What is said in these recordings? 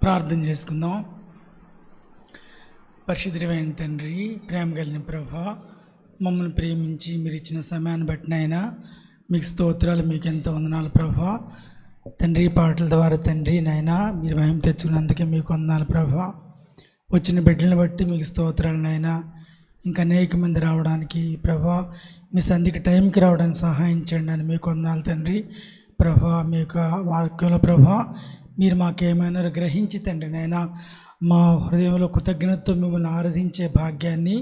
ప్రార్థన చేసుకుందాం. పరిశుద్ధమైన తండ్రి, ప్రేమ కలిగిన ప్రభువా, మమ్మల్ని ప్రేమించి మీరు ఇచ్చిన సమయాన్ని బట్టి నాయనా మీకు స్తోత్రాలు, మీకు ఎంతో వందనాలు ప్రభువా. తండ్రి, పాటల ద్వారా తండ్రి నాయనా మీరు మహిమ తెచ్చుకున్నందుకే మీకు వందనాలు ప్రభువా. వచ్చిన బిడ్డలను బట్టి మీకు స్తోత్రాలు నాయనా. ఇంకా అనేక మంది రావడానికి ప్రభువా, మీ సంధికి టైంకి రావడానికి సహాయం చేయండి అని మీకు వందనాలు తండ్రి. ప్రభువా, మీ యొక్క వాక్యంలో ప్రభువా మీరు మాకేమైనా గ్రహించి తండ్రి నాయనా మా హృదయంలో కృతజ్ఞతతో మిమ్మల్ని ఆరాధించే భాగ్యాన్ని,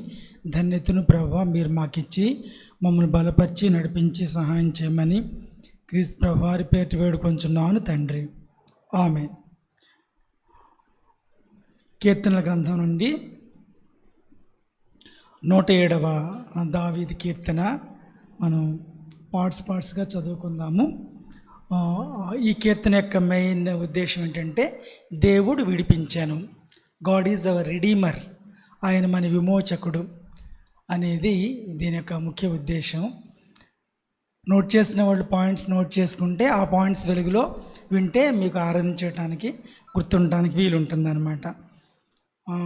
ధన్యతను ప్రభువా మీరు మాకిచ్చి మమ్మల్ని బలపరిచి నడిపించి సహాయం చేయమని క్రీస్తు ప్రభువు వారి పేరు వేడుకొంచున్నాను తండ్రి, ఆమేన్. కీర్తనల గ్రంథం నుండి 107వ దావీదు కీర్తన మనం పార్ట్స్గా చదువుకుందాము. ఈ కీర్తన యొక్క మెయిన్ ఉద్దేశం ఏంటంటే దేవుడు విడిపించాను, గాడ్ ఈజ్ అవర్ రిడీమర్, ఆయన మన విమోచకుడు అనేది దీని యొక్క ముఖ్య ఉద్దేశం. నోట్ చేసిన వాళ్ళు పాయింట్స్ నోట్ చేసుకుంటే ఆ పాయింట్స్ వెలుగులో వింటే మీకు ఆరాధించడానికి గుర్తుండటానికి వీలుంటుందన్నమాట.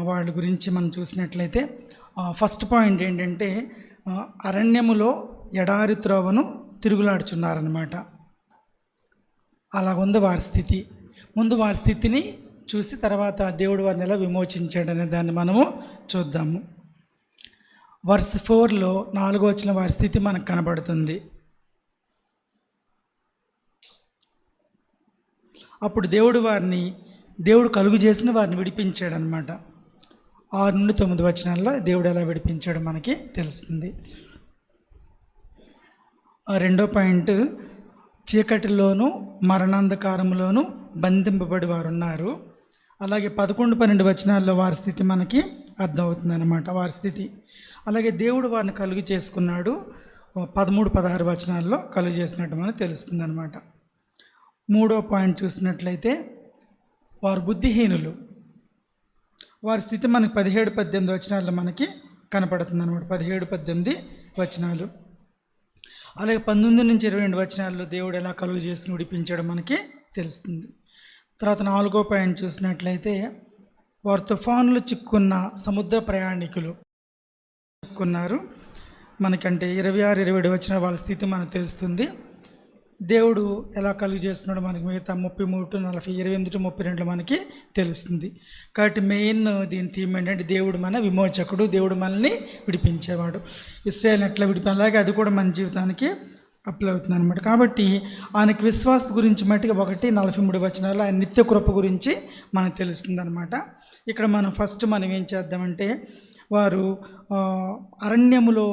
వాళ్ళ గురించి మనం చూసినట్లయితే ఫస్ట్ పాయింట్ ఏంటంటే అరణ్యములో ఎడారి త్రోవను తిరుగులాడుచున్నారన్నమాట. అలాగుంది వారి స్థితి. ముందు వారి స్థితిని చూసి తర్వాత దేవుడు వారిని ఎలా విమోచించాడనే దాన్ని మనము చూద్దాము. వర్స్ 4లో 4వ వచనం వారి స్థితి మనకు కనబడుతుంది. అప్పుడు దేవుడు కలుగు చేసిన వారిని విడిపించాడనమాట. 6 నుండి 9 వచనాల్లో దేవుడు ఎలా విడిపించాడో మనకి తెలుస్తుంది. రెండో పాయింట్, చీకటిలోను మరణాంధకారంలోను బంధింపబడి వారు ఉన్నారు. అలాగే 11-12 వచనాల్లో వారి స్థితి మనకి అర్థమవుతుంది అన్నమాట, వారి స్థితి. అలాగే దేవుడు వారిని కలుగు చేసుకున్నాడు. 13-16 వచనాల్లో కలుగు చేసినట్టు మనకు తెలుస్తుంది అనమాట. మూడో పాయింట్ చూసినట్లయితే వారు బుద్ధిహీనులు, వారి స్థితి మనకి 17-18 వచనాల్లో మనకి కనపడుతుంది అనమాట. 17-18 వచనాలు. అలాగే 19-22 వచనాల్లో దేవుడు ఎలా కలుగు చేసి విడిపించాడో మనకి తెలుస్తుంది. తర్వాత 4వ పాయింట్ చూసినట్లయితే వారు తుఫానులు చిక్కున్న సముద్ర ప్రయాణికులు చిక్కున్నారు. మనకంటే 26-27 వచ్చిన వాళ్ళ స్థితి మనకు తెలుస్తుంది. దేవుడు ఎలా కలుగు చేస్తున్నాడో మనకి మిగతా 33-40, 28-32 మనకి తెలుస్తుంది. కాబట్టి మెయిన్ దీని థీమ్ ఏంటంటే దేవుడు మన విమోచకుడు, దేవుడు మనల్ని విడిపించేవాడు. ఇశ్రాయేల్ ఎట్లా అలాగే అది కూడా మన జీవితానికి అప్లై అవుతుంది అనమాట. కాబట్టి ఆయనకి విశ్వాస గురించి మట్టిగా 1-43 వచనాలు ఆయన నిత్య కృప గురించి మనకు తెలుస్తుంది అనమాట. ఇక్కడ మనం ఏం చేద్దామంటే వారు అరణ్యములో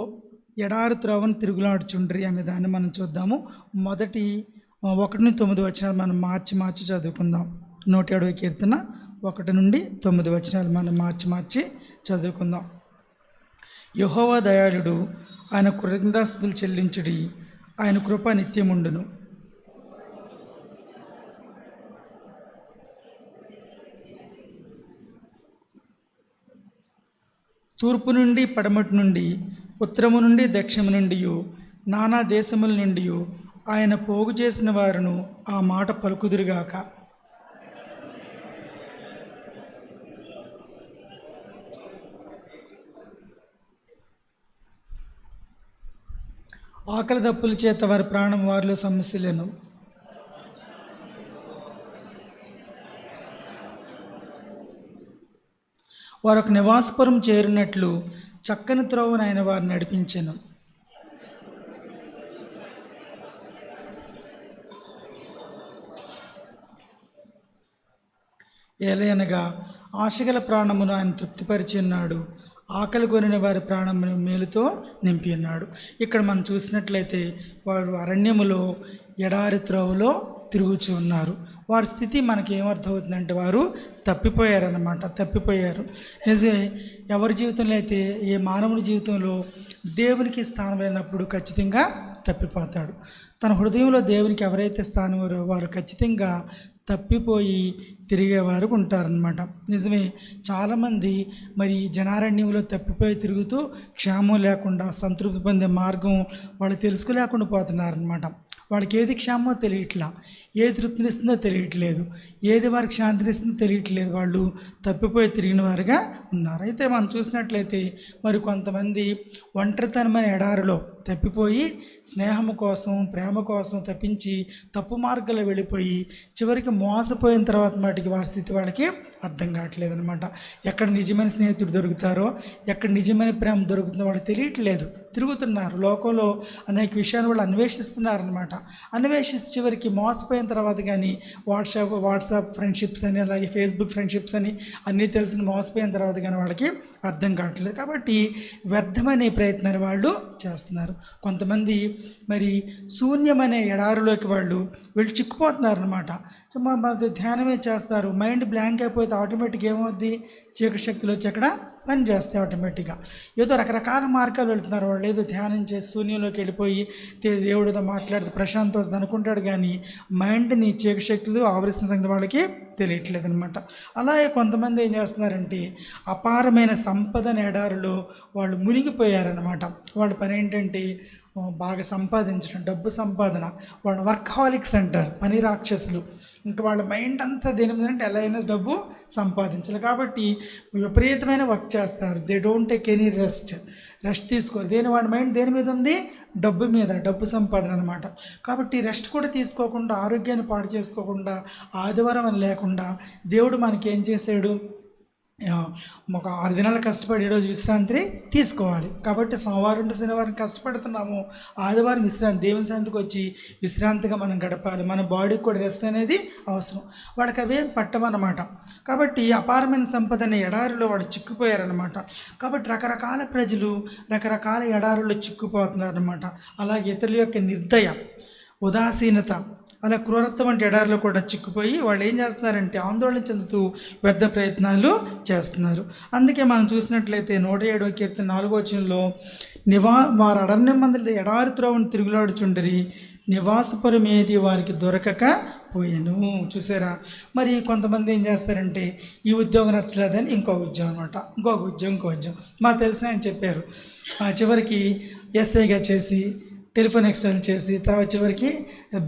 ఎడారి త్రోవను తిరుగులాడుచుండ్రి అనే దాన్ని మనం చూద్దాము. మొదటి 1-9 వచనాలు మనం మార్చి చదువుకుందాం. 107వ కీర్తన 1-9 వచనాలు మనం మార్చి చదువుకుందాం. యెహోవా దయాళుడు, ఆయన కృతజ్ఞతాస్తుతులు చెల్లించుడి, ఆయన కృప నిత్యముండును. తూర్పు నుండి పడమటి నుండి, ఉత్తరము నుండి దక్షిణము నుండి, నానా దేశముల నుండి ఆయన పోగు చేసిన వారును ఆ మాట పలుకుదురుగాక. ఆకలి దప్పుల చేత వారి ప్రాణం వారిలో సమస్యలను, వారు ఒక నివాసపురం చేరినట్లు చక్కని త్రోవను ఆయన వారిని నడిపించెను. ఏలయనగా ఆశగల ప్రాణమును ఆయన తృప్తిపరిచి ఉన్నాడు, ఆకలి కొనిన వారి ప్రాణమును మేలుతో నింపి ఉన్నాడు. ఇక్కడ మనం చూసినట్లయితే వారు అరణ్యములో ఎడారి త్రోవలో తిరుగుచూ ఉన్నారు. వారి స్థితి మనకి ఏమర్థమవుతుందంటే వారు తప్పిపోయారు. నిజమే, ఎవరి జీవితంలో అయితే ఏ మానవుని జీవితంలో దేవునికి స్థానం లేనప్పుడు ఖచ్చితంగా తప్పిపోతాడు. తన హృదయంలో దేవునికి ఎవరైతే స్థానం వారు ఖచ్చితంగా తప్పిపోయి తిరిగేవారు ఉంటారనమాట. నిజమే, చాలామంది మరి జనారణ్యంలో తప్పిపోయి తిరుగుతూ క్షేమం లేకుండా సంతృప్తి పొందే మార్గం వాళ్ళు తెలుసుకోలేకుండా పోతున్నారనమాట. వాళ్ళకి ఏది క్షేమో తెలియట్లా. ఏ తృప్తినిస్తుందో తెలియట్లేదు, ఏది వారికి శాంతినిస్తుందో తెలియట్లేదు. వాళ్ళు తప్పిపోయి తిరిగిన వారుగా ఉన్నారు. అయితే మనం చూసినట్లయితే మరి కొంతమంది ఒంటరితనమైన ఎడారిలో తప్పిపోయి స్నేహము కోసం, ప్రేమ కోసం తప్పించి తప్పు మార్గంలో వెళ్ళిపోయి చివరికి మోసపోయిన తర్వాత మటుకి వారి స్థితి వాళ్ళకి అర్థం కావట్లేదు అనమాట. ఎక్కడ నిజమైన స్నేహితుడు దొరుకుతారో, ఎక్కడ నిజమైన ప్రేమ దొరుకుతుందో వాళ్ళకి తెలియట్లేదు. తిరుగుతున్నారు లోకంలో, అనేక విషయాలు వాళ్ళు అన్వేషిస్తున్నారనమాట. అన్వేషిస్తే చివరికి మోసపోయిన తర్వాత కానీ వాట్సాప్ ఫ్రెండ్షిప్స్ అని, అలాగే ఫేస్బుక్ ఫ్రెండ్షిప్స్ అని అన్నీ తెలిసిన మోసపోయిన తర్వాత కానీ వాళ్ళకి అర్థం కావట్లేదు. కాబట్టి వ్యర్థమనే ప్రయత్నాన్ని వాళ్ళు చేస్తున్నారు. కొంతమంది మరి శూన్యమనే ఎడారిలోకి వాళ్ళు వెళ్ళి చిక్కుపోతున్నారనమాట. సో మన ధ్యానమే చేస్తారు, మైండ్ బ్లాంక్ అయిపోతే ఆటోమేటిక్గా ఏమవుద్ది, చీకటి శక్తులు వచ్చి అక్కడ పని చేస్తాయి ఆటోమేటిక్గా. ఏదో రకరకాల మార్గాలు వెళుతున్నారు వాళ్ళు. ఏదో ధ్యానం చేసి శూన్యంలోకి వెళ్ళిపోయి దేవుడితో మాట్లాడితే ప్రశాంతం వస్తుంది అనుకుంటాడు, కానీ మైండ్ని చీకటి శక్తులు ఆవరిస్తున్న సంగతి వాళ్ళకి తెలియట్లేదు అనమాట. అలాగే కొంతమంది ఏం చేస్తున్నారంటే అపారమైన సంపదన ఎడారిలో వాళ్ళు మునిగిపోయారనమాట. వాళ్ళ పని ఏంటంటే బాగా సంపాదించడం, డబ్బు సంపాదన. వాళ్ళు వర్కహాలిక్స్ అంటారు, పని రాక్షసులు. ఇంకా వాళ్ళ మైండ్ అంతా దేని మీద అంటే ఎలా అయినా డబ్బు సంపాదించాలి కాబట్టి విపరీతమైన వర్క్ చేస్తారు. They don't take any rest తీసుకోరు. వాళ్ళ మైండ్ దేని మీద ఉంది, డబ్బు మీద, డబ్బు సంపాదన అనమాట. కాబట్టి రెస్ట్ కూడా తీసుకోకుండా, ఆరోగ్యాన్ని పాడు చేసుకోకుండా, ఆదివారం అని లేకుండా దేవుడు మనకి ఏం చేశాడు, ఒక 6 దినాలు కష్టపడి ఈరోజు విశ్రాంతిని తీసుకోవాలి. కాబట్టి సోమవారం టు శనివారం కష్టపడుతున్నాము, ఆదివారం విశ్రాంతి, దేవుని సన్నిధికి వచ్చి విశ్రాంతిగా మనం గడపాలి. మన బాడీకి కూడా రెస్ట్ అనేది అవసరం. వాళ్ళకి అవేం పట్టమన్నమాట. కాబట్టి అపారమైన సంపదని ఎడారిలో వాడు చిక్కుపోయారనమాట. కాబట్టి రకరకాల ప్రజలు రకరకాల ఎడారుల్లో చిక్కుపోతున్నారనమాట. అలాగే ఇతరుల యొక్క నిర్దయ, ఉదాసీనత, అలా క్రూరత్వం వంటి ఎడారిలో కూడా చిక్కుపోయి వాళ్ళు ఏం చేస్తున్నారంటే ఆందోళన చెందుతూ వ్యర్థ ప్రయత్నాలు చేస్తున్నారు. అందుకే మనం చూసినట్లయితే 107వ కీర్తన 4వ వచనంలో వారు అరణ్యం మంది ఎడారి త్రోవను తిరుగులాడుచుండరి, నివాసపురం ఏది వారికి దొరకక పోయాను. చూసారా, మరి కొంతమంది ఏం చేస్తారంటే ఈ ఉద్యోగం నచ్చలేదని ఇంకో ఉద్యోగం అనమాట, ఇంకొక ఉద్యోగం. మాకు తెలిసిన ఆయన చెప్పారు, చివరికి ఎస్ఐగా చేసి, టెలిఫోన్ ఎక్స్టెండ్ చేసి, తర్వాత చివరికి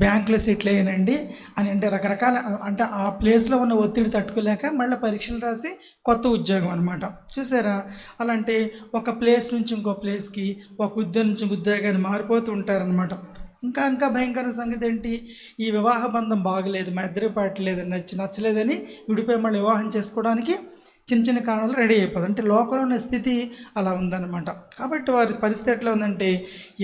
బ్యాంకులో సెటిల్ అయ్యానండి అని. అంటే రకరకాల, అంటే ఆ ప్లేస్లో ఉన్న ఒత్తిడి తట్టుకోలేక మళ్ళీ పరీక్షలు రాసి కొత్త ఉద్యోగం అనమాట. చూసారా, అలాంటి ఒక ప్లేస్ నుంచి ఇంకో ప్లేస్కి, ఒక ఉద్యోగం నుంచి ఉద్యోగాన్ని మారిపోతూ ఉంటారనమాట. ఇంకా భయంకర సంగతి ఏంటి, ఈ వివాహ బంధం బాగలేదు, మా ఇద్దరి పట్టలేదు, నచ్చలేదని విడిపోయి మళ్ళీ వివాహం చేసుకోవడానికి చిన్న కారణాలు రెడీ అయిపోతుంది. అంటే లోకంలో ఉన్న స్థితి అలా ఉందన్నమాట. కాబట్టి వారి పరిస్థితి ఎట్లా ఉందంటే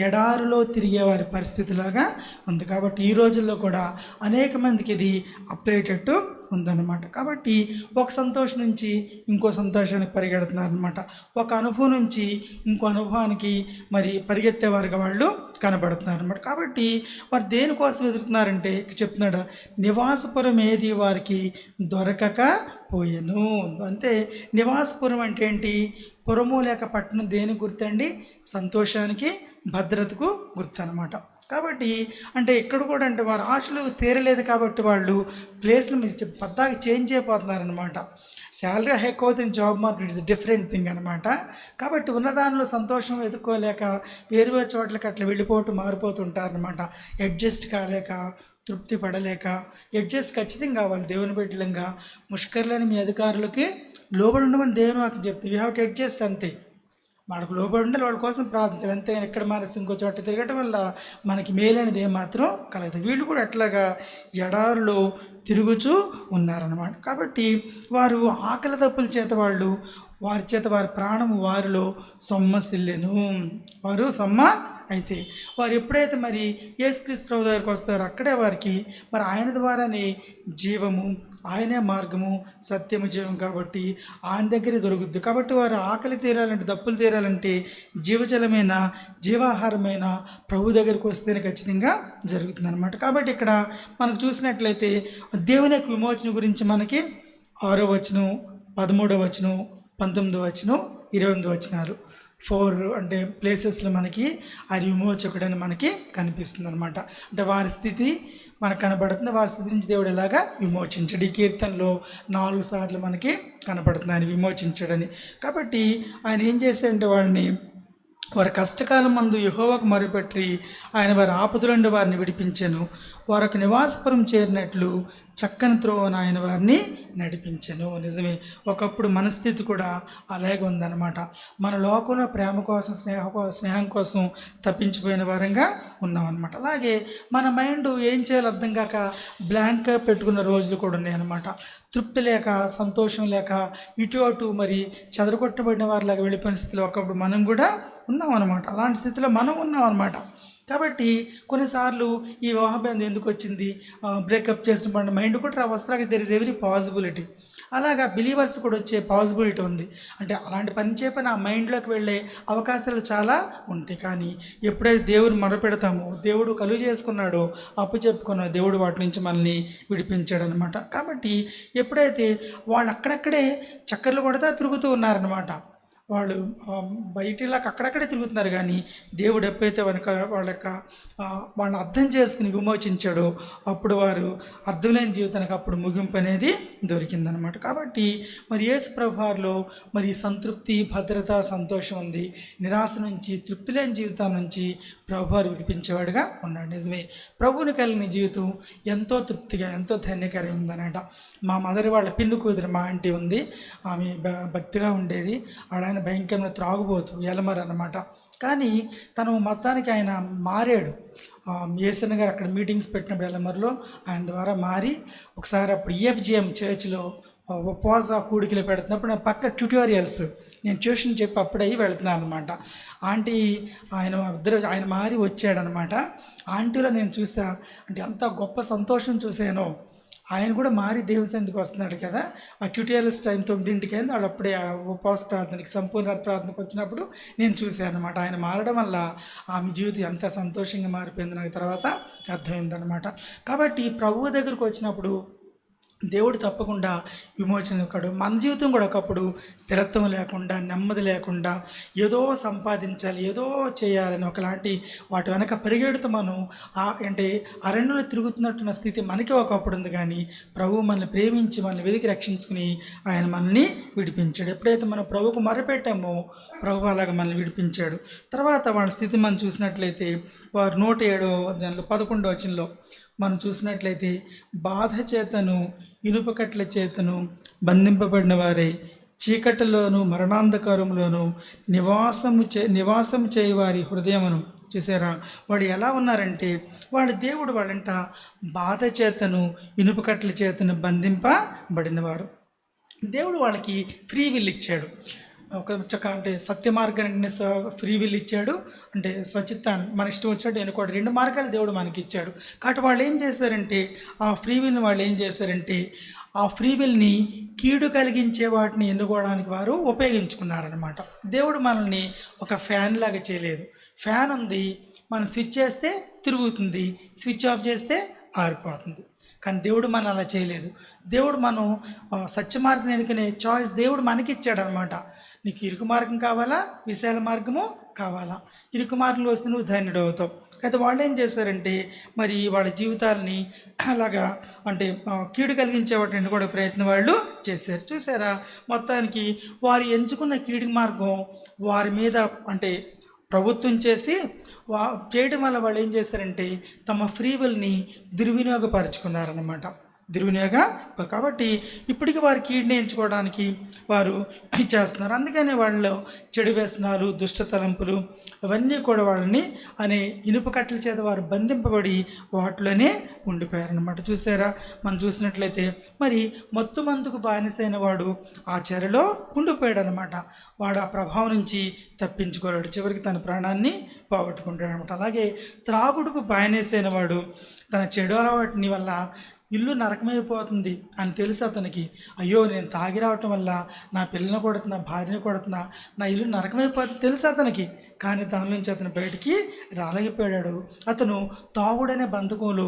ఎడారిలో తిరిగే వారి పరిస్థితిలాగా ఉంది. కాబట్టి ఈ రోజుల్లో కూడా అనేక మందికి ఇది అప్డేటెడ్ ఉందన్నమాట. కాబట్టి ఒక సంతోషం నుంచి ఇంకో సంతోషానికి పరిగెడుతున్నారనమాట. ఒక అనుభవం నుంచి ఇంకో అనుభవానికి మరి పరిగెత్తేవారుగా వాళ్ళు కనబడుతున్నారనమాట. కాబట్టి వారు దేనికోసం ఎదురుతున్నారంటే చెప్తున్నాడు, నివాసపురం ఏది వారికి దొరకక పోయెను. అంతే, నివాసపురం అంటే ఏంటి, పురము లేక పట్టణం దేనికి గుర్తండి, సంతోషానికి, భద్రతకు గుర్తు అనమాట. కాబట్టి అంటే ఇక్కడ కూడా అంటే వారి ఆశలు తీరలేదు కాబట్టి వాళ్ళు ప్లేస్లు పద్దాకి చేంజ్ అయిపోతున్నారనమాట. శాలరీ హైక్ అవుతుంది, job market it's different thing అనమాట. కాబట్టి ఉన్నదానిలో సంతోషం ఎదుర్కోలేక వేరు చోట్లకి అట్లా వెళ్ళిపోతూ మారిపోతుంటారనమాట. అడ్జస్ట్ కాలేక, తృప్తి పడలేక. అడ్జస్ట్ ఖచ్చితంగా కావాలి దేవుని బిడ్డలంగా. ముష్కర్లేని మీ అధికారులకి లోబడి ఉండమని దేవుని వాక్యం చెప్తుంది. వీ హ్యావ్ టు అడ్జస్ట్, అంతే. మనకు లోబడి ఉండాలి, వాళ్ళ కోసం ప్రార్థించాలి, అంతేగాని ఎక్కడ మనసు ఇంకో చోట తిరగటం వల్ల మనకి మేలనేది ఏమాత్రం కలగదు. వీళ్ళు కూడా అట్లాగా ఎడారులో తిరుగుచూ ఉన్నారన్నమాట. కాబట్టి వారు ఆకలి తప్పుల చేత వారి చేత వారి ప్రాణము వారిలో సొమ్మసిల్లెను. వారు సొమ్మ అయితే వారు ఎప్పుడైతే మరి యేసుక్రీస్తు ప్రభు దగ్గరికి వస్తారో అక్కడే వారికి మరి ఆయన ద్వారానే జీవము, ఆయనే మార్గము, సత్యము, జీవం కాబట్టి ఆయన దగ్గరే దొరుకుద్ది. కాబట్టి వారు ఆకలి తీరాలంటే, దప్పులు తీరాలంటే జీవజలమైన, జీవాహారమైన ప్రభు దగ్గరికి వస్తేనే ఖచ్చితంగా జరుగుతుంది అనమాట. కాబట్టి ఇక్కడ మనకు చూసినట్లయితే దేవుని యొక్క విమోచన గురించి మనకి 6వ వచనం, 13వ వచనం, 19వ వచనం, 28వ వచనాలు 4 అంటే ప్లేసెస్లో మనకి ఆ విమోచకుడని మనకి కనిపిస్తుంది అనమాట. అంటే వారి స్థితి మనకు కనబడుతుంది, వారి స్థితి నుంచి దేవుడు ఎలాగా విమోచించాడు. ఈ కీర్తనలో 4 సార్లు మనకి కనబడుతుంది ఆయన విమోచించాడని. కాబట్టి ఆయన ఏం చేశాడంటే వాళ్ళని వారి కష్టకాలం మందు యెహోవాకు మొరపెట్టి ఆయన వారి ఆపదల నుండి వారిని విడిపించెను. వారికి నివాసపురం చేరినట్లు చక్కని త్రోవన ఆయన వారిని నడిపించెను. నిజమే, ఒకప్పుడు మనస్థితి కూడా అలాగే ఉందన్నమాట. మన లోకంలో ప్రేమ కోసం, స్నేహం కోసం తప్పించిపోయిన వారంగా ఉన్నామన్నమాట. అలాగే మన మైండ్ ఏం చేయాలో అర్థం కాక బ్లాంక్గా పెట్టుకున్న రోజులు కూడా ఉన్నాయన్నమాట. తృప్తి లేక, సంతోషం లేక, ఇటు అటు మరి చెదరగొట్టబడిన వారిలాగా వెళ్ళిపోయిన స్థితిలో ఒకప్పుడు మనం కూడా ఉన్నామన్నమాట. అలాంటి స్థితిలో మనం ఉన్నామన్నమాట. కాబట్టి కొన్నిసార్లు ఈ వివాహబంధం ఎందుకు వచ్చింది, బ్రేకప్ చేసిన మైండ్ కూడా వస్తానికి దెర్ ఇస్ ఎవరీ పాసిబిలిటీ. అలాగా బిలీవర్స్ కూడా వచ్చే పాసిబిలిటీ ఉంది. అంటే అలాంటి పని చేయని ఆ మైండ్లోకి వెళ్ళే అవకాశాలు చాలా ఉంటాయి. కానీ ఎప్పుడైతే దేవుడు మొరపెడతామో, దేవుడు కలుగు చేసుకున్నాడో, అప్పు చెప్పుకున్నాడో, దేవుడు వాటి నుంచి మనల్ని విడిపించాడు అనమాట. కాబట్టి ఎప్పుడైతే వాళ్ళు అక్కడక్కడే చక్కర్లు కొడతా తిరుగుతూ ఉన్నారనమాట, వాళ్ళు బయటిలాగా అక్కడక్కడే తిరుగుతున్నారు. కానీ దేవుడు ఎప్పుడైతే వాళ్ళని అర్థం చేసుకుని విమోచించాడో అప్పుడు వారు అర్థం లేని జీవితానికి అప్పుడు ముగింపు అనేది దొరికిందనమాట. కాబట్టి మరి యేసు ప్రభువారిలో మరి సంతృప్తి, భద్రత, సంతోషం ఉంది. నిరాశ నుంచి, తృప్తి లేని జీవితం నుంచి ప్రభువారు విడిపించేవాడుగా ఉన్నాడు. నిజమే, ప్రభువుని కలిగిన జీవితం ఎంతో తృప్తిగా, ఎంతో ధన్యకరంగా ఉందన్నమాట. మా మదర్ వాళ్ళ పిన్ను కూతురు మా ఆంటీ ఉంది. ఆమె భక్తిగా ఉండేది. ఆయన భయంకరమైన త్రాగుబోతు, ఎలమర్ అన్నమాట. కానీ తను మొత్తానికి ఆయన మారాడు. ఏసన్ గారు అక్కడ మీటింగ్స్ పెట్టినప్పుడు ఎలమర్లో ఆయన ద్వారా మారి, ఒకసారి అప్పుడు EFGM చర్చ్లో ఉపవాస కూడికలు పెడుతున్నప్పుడు నేను పక్క ట్యూటోరియల్స్ నేను ట్యూషన్ చెప్పి అప్పుడే వెళుతున్నాను అనమాట. ఆంటీ ఆయన మారి వచ్చాడనమాట. ఆంటీలో నేను చూసా, అంటే అంత గొప్ప సంతోషం చూశాను. ఆయన కూడా మారి దేవుసందుకు వస్తున్నాడు కదా. ఆ ట్యూటోరియల్స్ టైం 9 అయింది. వాళ్ళు అప్పుడే ఉపవాస ప్రార్థనకి, సంపూర్ణ ప్రార్థనకు వచ్చినప్పుడు నేను చూశాను అనమాట. ఆయన మారడం వల్ల ఆమె జీవితం ఎంత సంతోషంగా మారిపోయింది నాకు తర్వాత అర్థమైందనమాట. కాబట్టి ప్రభువు దగ్గరకు వచ్చినప్పుడు దేవుడు తప్పకుండా విమోచన ఇవ్వడు. మన జీవితం కూడా ఒకప్పుడు స్థిరత్వం లేకుండా, నెమ్మది లేకుండా, ఏదో సంపాదించాలి, ఏదో చేయాలని ఒకలాంటి వాటి వెనక పరిగెడుతూ మనం అంటే అరణ్యంలో తిరుగుతున్నట్టున్న స్థితి మనకి ఒకప్పుడు ఉంది. కానీ ప్రభువు మనల్ని ప్రేమించి, మనల్ని వెతికి రక్షించుకుని ఆయన మనల్ని విడిపించాడు. ఎప్పుడైతే మనం ప్రభువుకు మొరపెట్టామో ప్రభు అలాగా మనల్ని విడిపించాడు. తర్వాత వాళ్ళ స్థితి మనం చూసినట్లయితే వారు 107 వచనంలో మనం చూసినట్లయితే బాధ చేతను, ఇనుపకట్ల చేతను బంధింపబడిన వారే చీకటిలోను, మరణాంధకారంలోను నివాసం చేయవారి హృదయమును. చూసారా, వాడు ఎలా ఉన్నారంటే దేవుడు వాళ్ళంట బాధ చేతను, ఇనుపకట్ల చేతను బంధింపబడినవారు. దేవుడు వాళ్ళకి ఫ్రీ విల్ ఇచ్చాడు. అంటే సత్య మార్గాన్ని ఫ్రీ విల్ ఇచ్చాడు. అంటే స్వచిత్తాన్ని మన ఇష్టం వచ్చాడు ఎన్నుకోవడం, 2 మార్గాలు దేవుడు మనకి ఇచ్చాడు. కాబట్టి వాళ్ళు ఏం చేశారంటే ఆ ఫ్రీ విల్ని ఆ ఫ్రీ విల్ని కీడు కలిగించే వాటిని ఎన్నుకోవడానికి వారు ఉపయోగించుకున్నారనమాట. దేవుడు మనల్ని ఒక ఫ్యాన్ లాగా చేయలేదు. ఫ్యాన్ ఉంది, మనం స్విచ్ చేస్తే తిరుగుతుంది, స్విచ్ ఆఫ్ చేస్తే ఆరిపోతుంది. కానీ దేవుడు మనం అలా చేయలేదు. దేవుడు మనం సత్య మార్గం ఎన్నుకునే చాయిస్ దేవుడు మనకి ఇచ్చాడనమాట. నీకు ఇరుకు మార్గం కావాలా, విశాల మార్గము కావాలా? ఇరుకు మార్గంలో వస్తే నువ్వు ధన్యుడు అవుతావు. అయితే వాళ్ళు ఏం చేశారంటే మరి వాళ్ళ జీవితాలని అలాగా అంటే కీడు కలిగించే వాటిని కూడా ప్రయత్నం వాళ్ళు చేశారు. చూసారా, మొత్తానికి వారు ఎంచుకున్న కీడు మార్గం వారి మీద అంటే ప్రభుత్వం చేయడం వల్ల వాళ్ళు ఏం చేశారంటే తమ ఫ్రీ విల్ని దుర్వినియోగపరుచుకున్నారన్నమాట. కాబట్టి ఇప్పటికీ వారి కీడుని ఎంచుకోవడానికి వారు చేస్తున్నారు. అందుకనే వాళ్ళు చెడు వ్యసనాలు, దుష్ట తలంపులు అవన్నీ కూడా వాళ్ళని అనే ఇనుప కట్టల చేత వారు బంధింపబడి వాటిలోనే ఉండిపోయారనమాట. చూసారా, మనం చూసినట్లయితే మరి మత్తు మందుకు బానిసైన వాడు ఆ చెరలో ఉండిపోయాడు అనమాట. వాడు ఆ ప్రభావం నుంచి తప్పించుకోలేడు, చివరికి తన ప్రాణాన్ని పోగొట్టుకుంటాడు అనమాట. అలాగే త్రాగుడుకు బానిసైన వాడు తన చెడు అలవాటిని వల్ల ఇల్లు నరకమైపోతుంది అని తెలుసు అతనికి. అయ్యో, నేను తాగి రావటం వల్ల నా పిల్లని కొడుతున్నా, భార్యని కొడుతున్నా, నా ఇల్లు నరకమైపోతుంది తెలుసు అతనికి. కానీ దాని నుంచి అతను బయటికి రాలేకపోయాడు. అతను తాగుడనే బంధకంలో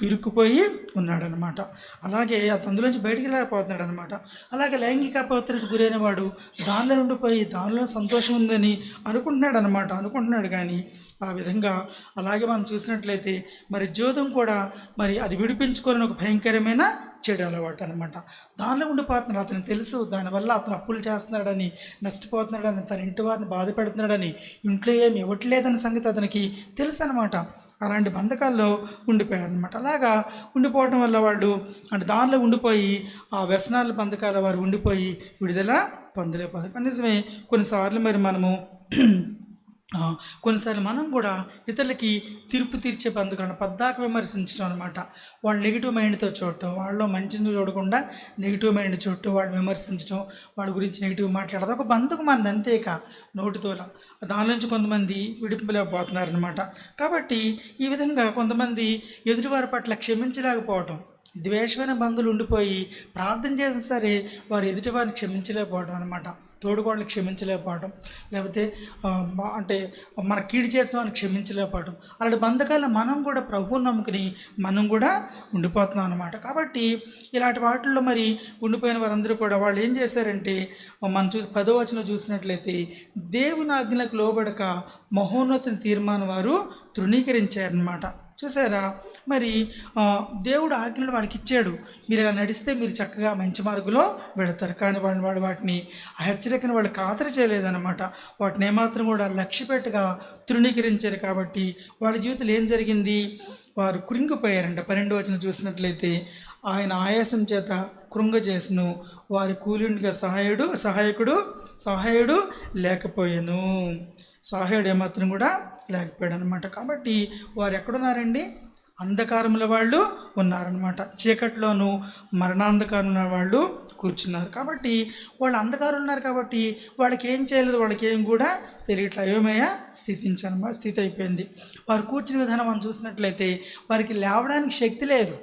ఇరుక్కుపోయి ఉన్నాడనమాట. అలాగే అందులోంచి బయటికి రాకపోతున్నాడు అనమాట. అలాగే లైంగిక అపవిత్రతకు గురైన వాడు దానిలో ఉండిపోయి దానిలో సంతోషం ఉందని అనుకుంటున్నాడు కానీ ఆ విధంగా అలాగే మనం చూసినట్లయితే మరి జోదం కూడా మరి అది విడిపించుకోవాలని ఒక భయంకరమైన చెడు అలవాటు అనమాట. దానిలో ఉండిపోతున్నాడు. అతనికి తెలుసు దానివల్ల అతను అప్పులు చేస్తున్నాడని, నష్టపోతున్నాడని, తన ఇంటి వారిని బాధ పెడుతున్నాడని, ఇంట్లో ఏమి ఇవ్వట్లేదన్న సంగతి అతనికి తెలుసు అనమాట. అలాంటి బంధకాల్లో ఉండిపోయారనమాట. అలాగా ఉండిపోవడం వల్ల వాళ్ళు అంటే దానిలో ఉండిపోయి ఆ వ్యసనాల బంధకాల వారు ఉండిపోయి విడుదల పొందలేకపోతారు. నిజమే, కొన్నిసార్లు మరి మనము కొన్నిసార్లు మనం కూడా ఇతరులకి తీర్పు తీర్చే బంధువులను పద్దాక విమర్శించడం అనమాట. వాళ్ళు నెగిటివ్ మైండ్తో చూడటం, వాళ్ళలో మంచిని చూడకుండా నెగిటివ్ మైండ్ చూడటం, వాళ్ళు విమర్శించడం, వాళ్ళ గురించి నెగిటివ్ మాట్లాడడం ఒక బంధుకు మనది అంతేక నోటితోల. దాని నుంచి కొంతమంది విడిపింపలేకపోతున్నారనమాట. కాబట్టి ఈ విధంగా కొంతమంది ఎదుటివారి పట్ల క్షమించలేకపోవటం, ద్వేషమైన బంధువులు ఉండిపోయి ప్రార్థన చేసినా సరే వారు ఎదుటివారిని క్షమించలేకపోవడం అనమాట. తోడుకోళ్ళని క్షమించలేకపోవడం, లేకపోతే అంటే మన కీడు చేసే వాడిని క్షమించలేకపోవడం, అలాంటి బంధకాలను మనం కూడా ప్రభువుని నమ్ముకుని మనం కూడా ఉండిపోతున్నాం అనమాట. కాబట్టి ఇలాంటి వాటిల్లో మరి ఉండిపోయిన వారందరూ కూడా వాళ్ళు ఏం చేశారంటే మనం 10వ వచనంలో చూసినట్లయితే దేవుని ఆజ్ఞలకు లోబడక మహోన్నత తీర్మానం వారు తృణీకరించారనమాట. చూసారా, మరి దేవుడు ఆజ్ఞలు వాడికి ఇచ్చాడు, మీరు ఇలా నడిస్తే మీరు చక్కగా మంచి మార్గంలో వెళతారు. కానీ వాడు వాటిని ఆ హెచ్చరికను వాళ్ళు ఖాతరు చేయలేదన్నమాట. వాటిని ఏమాత్రం కూడా లక్ష్యపెట్టుగా తృణీకరించారు. కాబట్టి వాళ్ళ జీవితంలో ఏం జరిగింది, వారు కృంగిపోయారంట. 12వ వచనం చూసినట్లయితే ఆయన ఆయాసం చేత కృంగజేసును, వారి కూలిండిగా సహాయకుడు లేకపోయాను. సహాయుడు ఏమాత్రం కూడా లేకపోయాడు అనమాట. కాబట్టి వారు ఎక్కడున్నారండి, అంధకారంలో వాళ్ళు ఉన్నారనమాట. చీకట్లోనూ మరణాంధకారం ఉన్న వాళ్ళు కూర్చున్నారు. కాబట్టి వాళ్ళు అంధకారం ఉన్నారు కాబట్టి వాళ్ళకి ఏం చేయలేదు, వాళ్ళకి ఏం కూడా తెలియట్లా, అయోమయ స్థితి అయిపోయింది. వారు కూర్చుని విధానం మనం చూసినట్లయితే వారికి లేవడానికి శక్తి లేదు,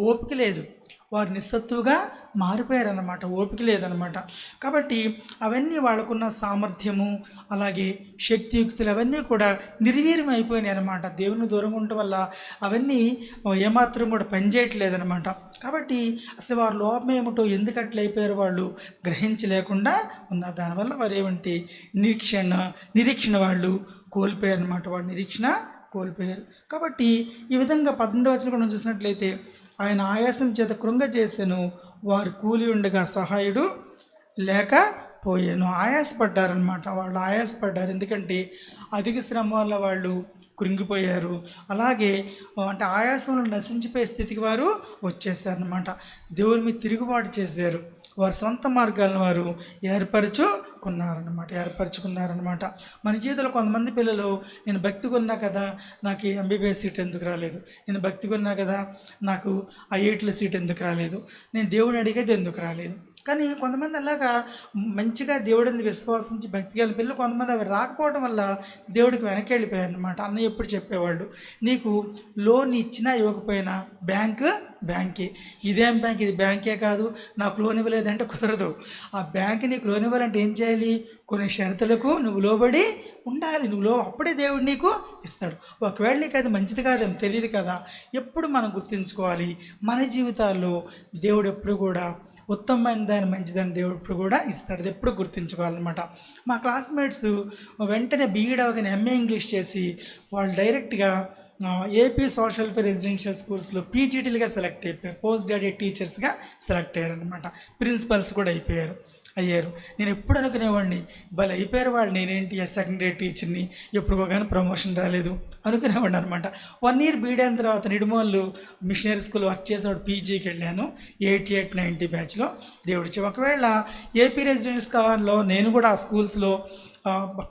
ఓపిక లేదు, వారు నిస్సత్తుగా మారిపోయారన్నమాట, ఓపిక లేదనమాట. కాబట్టి అవన్నీ వాళ్ళకున్న సామర్థ్యము అలాగే శక్తియుక్తులు అవన్నీ కూడా నిర్వీర్యం అయిపోయినాయి అనమాట. దేవుని దూరంగా ఉండటం వల్ల అవన్నీ ఏమాత్రం కూడా పనిచేయట్లేదనమాట. కాబట్టి అసలు వారి లోపం ఏమిటో ఎందుకు అట్లా అయిపోయారు వాళ్ళు గ్రహించలేకుండా ఉన్నారు. దానివల్ల వారు ఏమంటే నిరీక్షణ వాళ్ళు కోల్పోయారు అనమాట. వాడు నిరీక్షణ కోల్పోయారు. కాబట్టి ఈ విధంగా 12వ వచనం కూడా చూసినట్లయితే ఆయన ఆయాసం చేత కృంగజేసెను, వారు కూలి ఉండగా సహాయుడు లేకపోయాను. ఆయాసపడ్డారనమాట. వాళ్ళు ఆయాసపడ్డారు, ఎందుకంటే అధిక శ్రమ వల్ల వాళ్ళు కృంగిపోయారు. అలాగే అంటే ఆయాసంలో నశించిపోయే స్థితికి వారు వచ్చేసారనమాట. దేవుని మీద తిరుగుబాటు చేశారు. వారి సొంత మార్గాలను వారు ఏర్పరచుకున్నారనమాట. మన జీవితంలో కొంతమంది పిల్లలు, నేను భక్తిగా ఉన్నా కదా నాకు ఎంబీబీఎస్ సీట్ ఎందుకు రాలేదు, నేను భక్తిగా ఉన్నా కదా నాకు ఐఐటీలో సీట్ ఎందుకు రాలేదు, నేను దేవుడిని అడిగేది ఎందుకు రాలేదు. కానీ కొంతమంది అలాగా మంచిగా దేవుడిని విశ్వాసించి భక్తి కలిగిన పిల్లలు కొంతమంది అవి రాకపోవడం వల్ల దేవుడికి వెనక్కి వెళ్ళిపోయారు అనమాట. అన్నయ్య ఎప్పుడు చెప్పేవాళ్ళు, నీకు లోన్ ఇచ్చినా ఇవ్వకపోయినా బ్యాంకే, ఇదేం బ్యాంక్, ఇది బ్యాంకే కాదు, నాకు లోన్ ఇవ్వలేదంటే కుదరదు. ఆ బ్యాంక్ నీకు లోన్ ఇవ్వాలంటే ఏం చేయాలి, కొన్ని షరతులకు నువ్వు లోబడి ఉండాలి. అప్పుడే దేవుడు నీకు ఇస్తాడు. ఒకవేళ నీకు అది మంచిది కాదేమో తెలియదు కదా. ఎప్పుడు మనం గుర్తుంచుకోవాలి, మన జీవితాల్లో దేవుడు ఎప్పుడు కూడా ఉత్తమమైన దాని మంచిదని దేవుడు ఇప్పుడు కూడా ఇస్తాడు. అది ఎప్పుడు గుర్తుంచుకోవాలన్నమాట. మా క్లాస్మేట్స్ వెంటనే బీఈడ్ అవగానే ఎంఏ ఇంగ్లీష్ చేసి వాళ్ళు డైరెక్ట్గా ఏపీ సోషల్ వెల్ఫేర్ రెసిడెన్షియల్ స్కూల్స్లో పీజీటీలుగా సెలెక్ట్ అయిపోయారు, పోస్ట్ గ్రాడ్యుయేట్ టీచర్స్గా సెలెక్ట్ అయ్యారనమాట. ప్రిన్సిపల్స్ కూడా అయ్యారు. నేను ఎప్పుడు అనుకునేవాడిని, భలే అయిపోయారు వాళ్ళు, నేనేంటి సెకండ్ గ్రేడ్ టీచర్ని, ఎప్పుడుకో కానీ ప్రమోషన్ రాలేదు అనుకునేవాడిని అనమాట. 1 ఇయర్ బీడ్ అయిన తర్వాత నిడుమోళ్ళు మిషనరీ స్కూల్ వర్క్ చేసేవాడు, పీజీకి వెళ్ళాను 88-90 బ్యాచ్లో దేవుడిచ్చి. ఒకవేళ ఏపీ రెసిడెన్స్లో నేను కూడా ఆ స్కూల్స్లో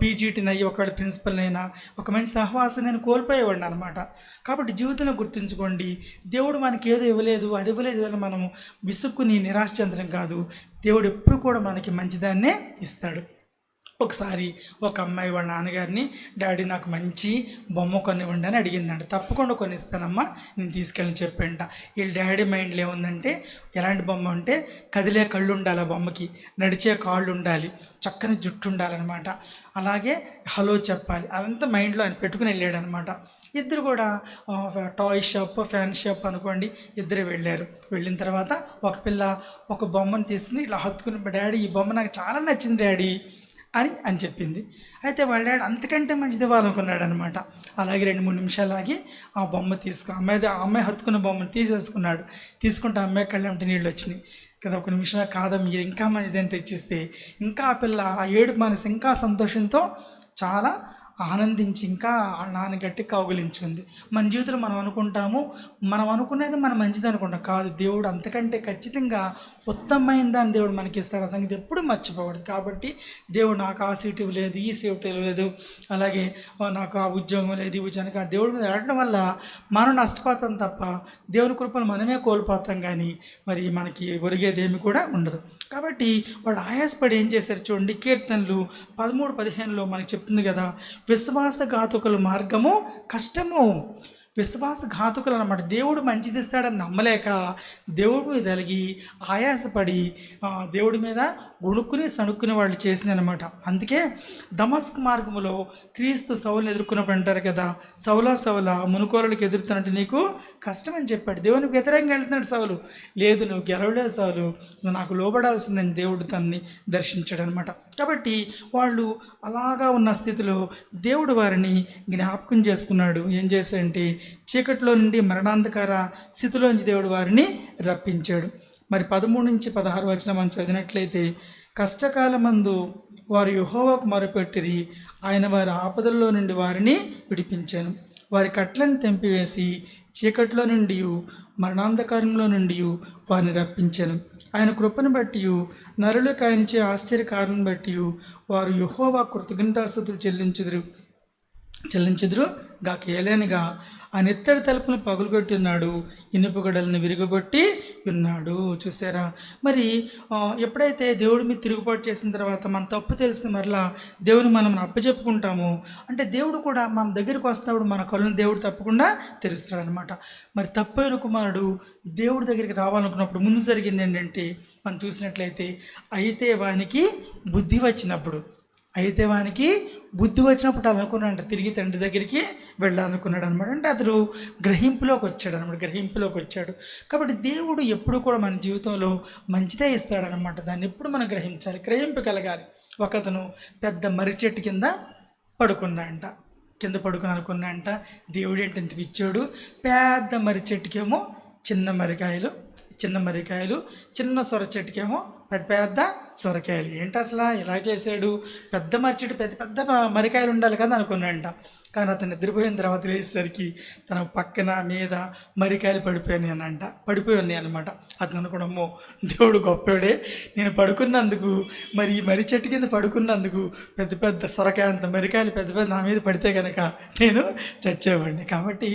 పీజీటీని అయ్యి ఒకవేళ ప్రిన్సిపల్ అయినా ఒక మంచి సహవాసం నేను కోల్పోయేవాడిని అనమాట. కాబట్టి జీవితంలో గుర్తుంచుకోండి, దేవుడు మనకి ఏదో ఇవ్వలేదు అది ఇవ్వలేదు అని మనము విసుక్కుని నిరాశ చెందడం కాదు. దేవుడు ఎప్పుడు కూడా మనకి మంచిదాన్నే ఇస్తాడు. ఒకసారి ఒక అమ్మాయి వాళ్ళ నాన్నగారిని, డాడీ నాకు మంచి బొమ్మ కొనివ్వండి అని అడిగిందంట. తప్పకుండా కొనిస్తానమ్మా, నేను తీసుకెళ్ళని చెప్పంట. వీళ్ళ డాడీ మైండ్లో ఏముందంటే, ఎలాంటి బొమ్మ అంటే కదిలే కళ్ళు ఉండాలి, ఆ బొమ్మకి నడిచే కాళ్ళు ఉండాలి, చక్కని జుట్టు ఉండాలన్నమాట, అలాగే హలో చెప్పాలి, అదంతా మైండ్లో ఆయన పెట్టుకుని వెళ్ళాడనమాట. ఇద్దరు కూడా టాయ్ షాప్ ఫ్యాన్ షాప్ అనుకోండి, ఇద్దరు వెళ్ళారు. వెళ్ళిన తర్వాత ఒక పిల్ల ఒక బొమ్మను తీసుకుని ఇలా హత్తుకుని, డాడీ ఈ బొమ్మ నాకు చాలా నచ్చింది డాడీ, అని చెప్పింది. అయితే వాళ్ళ డాడీ అంతకంటే మంచిది ఇవ్వాలనుకున్నాడు అనమాట. అలాగే 2-3 నిమిషాలు ఆగి ఆ బొమ్మ అమ్మాయి హత్తుకున్న బొమ్మను తీసేసుకున్నాడు. తీసుకుంటే అమ్మాయి కళ్ళంటే నీళ్ళు వచ్చినాయి కదా. ఒక నిమిషమే కాదమ్మ, మీరు ఇంకా మంచిదని తెచ్చిస్తే ఇంకా ఆ పిల్ల ఆ ఏడుపు మనసు ఇంకా సంతోషంతో చాలా ఆనందించి ఇంకా ఆ నాన్న గట్టి కౌగిలించుంది. మన జీవితంలో మనం అనుకునేది మనం మంచిది అనుకుంటాం. కాదు, దేవుడు అంతకంటే ఖచ్చితంగా ఉత్తమమైన దాన్ని దేవుడు మనకి ఇస్తాడు. ఆ సంగతి ఎప్పుడు మర్చిపోకూడదు. కాబట్టి దేవుడు నాకు ఆ సీట్ ఇవ్వలేదు, ఈ సీట్ ఇవ్వలేదు, అలాగే నాకు ఆ ఉద్యోగం లేదు, ఈ ఉద్యోగానికి ఆ దేవుడి మీద ఆడటం వల్ల మనం నష్టపోతాం తప్ప దేవుని కృపను మనమే కోల్పోతాం. కానీ మరి మనకి ఒరిగేదేమి కూడా ఉండదు. కాబట్టి వాళ్ళు ఆయాసపడి ఏం చేశారు చూడండి. కీర్తనలు 13-15లో మనకి చెప్తుంది కదా, విశ్వాసఘాతుకుల మార్గము కష్టము. విశ్వాసఘాతుకులు అన్నమాట. దేవుడు మంచిది ఇస్తాడని నమ్మలేక దేవుడి మీద కలిగి ఆయాసపడి దేవుడి మీద ఉణుక్కుని సణుక్కుని వాళ్ళు చేసినమాట. అందుకే దమస్క్ మార్గంలో క్రీస్తు సౌలుని ఎదుర్కొన్నప్పుడు అంటారు కదా, సౌలా మునుకోరలకు ఎదురుతున్నట్టు నీకు కష్టం అని చెప్పాడు. దేవునికి వ్యతిరేకంగా వెళ్తున్నాడు సౌలు. లేదు, నువ్వు గెలవలే సౌలు, నువ్వు నాకు లోబడాల్సిందని దేవుడు తనని దర్శించాడు అనమాట. కాబట్టి వాళ్ళు అలాగా ఉన్న స్థితిలో దేవుడు వారిని జ్ఞాపకం చేసుకున్నాడు. ఏం చేశాడంటే చీకట్లో నుండి మరణాంధకార స్థితిలోంచి దేవుడు వారిని రప్పించాడు. మరి 13-16 వచనం మనం చదివినట్లయితే, కష్టకాలమందు వారు యెహోవాకు మొరపెట్టిరి, ఆయన వారి ఆపదల్లో నుండి వారిని విడిపించాను. వారి కట్లను తెంపివేసి చీకట్లో నుండి మరణాంధకారంలో నుండి వారిని రప్పించాను. ఆయన కృపను బట్టి నరులకు ఆయనచే ఆశ్చర్యకారం బట్టి వారు యెహోవా కృతజ్ఞతాస్తుతులు చెల్లించుదురు గాక. ఏలేనిగా ఆయన ఎత్తడి తలుపును పగులుగొట్టి ఉన్నాడు, ఇనుప గడలను విరిగొట్టి ఉన్నాడు. చూసారా, మరి ఎప్పుడైతే దేవుడి మీద తిరుగుబాటు చేసిన తర్వాత మన తప్పు తెలిసి మరలా దేవుని మనం అప్పచెప్పుకుంటామో, అంటే దేవుడు కూడా మన దగ్గరికి వస్తున్నప్పుడు మన కళ్ళను దేవుడు తప్పకుండా తెరుస్తాడనమాట. మరి తప్పైన కుమారుడు దేవుడి దగ్గరికి రావాలనుకున్నప్పుడు ముందు జరిగింది ఏంటంటే, మనం చూసినట్లయితే అయితే వానికి బుద్ధి వచ్చినప్పుడు అనుకున్నాడంట తిరిగి తండ్రి దగ్గరికి వెళ్ళాలనుకున్నాడు అనమాట. అంటే అతడు గ్రహింపులోకి వచ్చాడు. కాబట్టి దేవుడు ఎప్పుడు కూడా మన జీవితంలో మంచిదే ఇస్తాడనమాట. దాన్ని ఎప్పుడు మనం గ్రహించాలి, గ్రహింపు కలగాలి. ఒకతను పెద్ద మర్రి చెట్టు కింద పడుకున్నాడంట. దేవుడు ఏంటి ఇంత ఇచ్చాడు. పెద్ద మర్రి చెట్టుకేమో చిన్న మర్రికాయలు, చిన్న సొర చెట్టుకేమో పెద్ద సొరకాయలు. ఏంటి అసలు ఇలా చేశాడు? పెద్ద మర్రి పెద్ద మరికాయలు ఉండాలి కదా అనుకున్నాడంట. కానీ అతను నిద్రపోయిన తర్వాత లేచేసరికి తన పక్కన మీద మరికాయలు పడిపోయి ఉన్నాయి అనమాట. అతను అనుకోవడమో దేవుడు గొప్పవాడే, నేను పడుకున్నందుకు, మరి ఈ మర్రి చెట్టు కింద పడుకున్నందుకు పెద్ద సొరకాయ అంత మరికాయలు పెద్ద నా మీద పడితే కనుక నేను చచ్చేవాడిని. కాబట్టి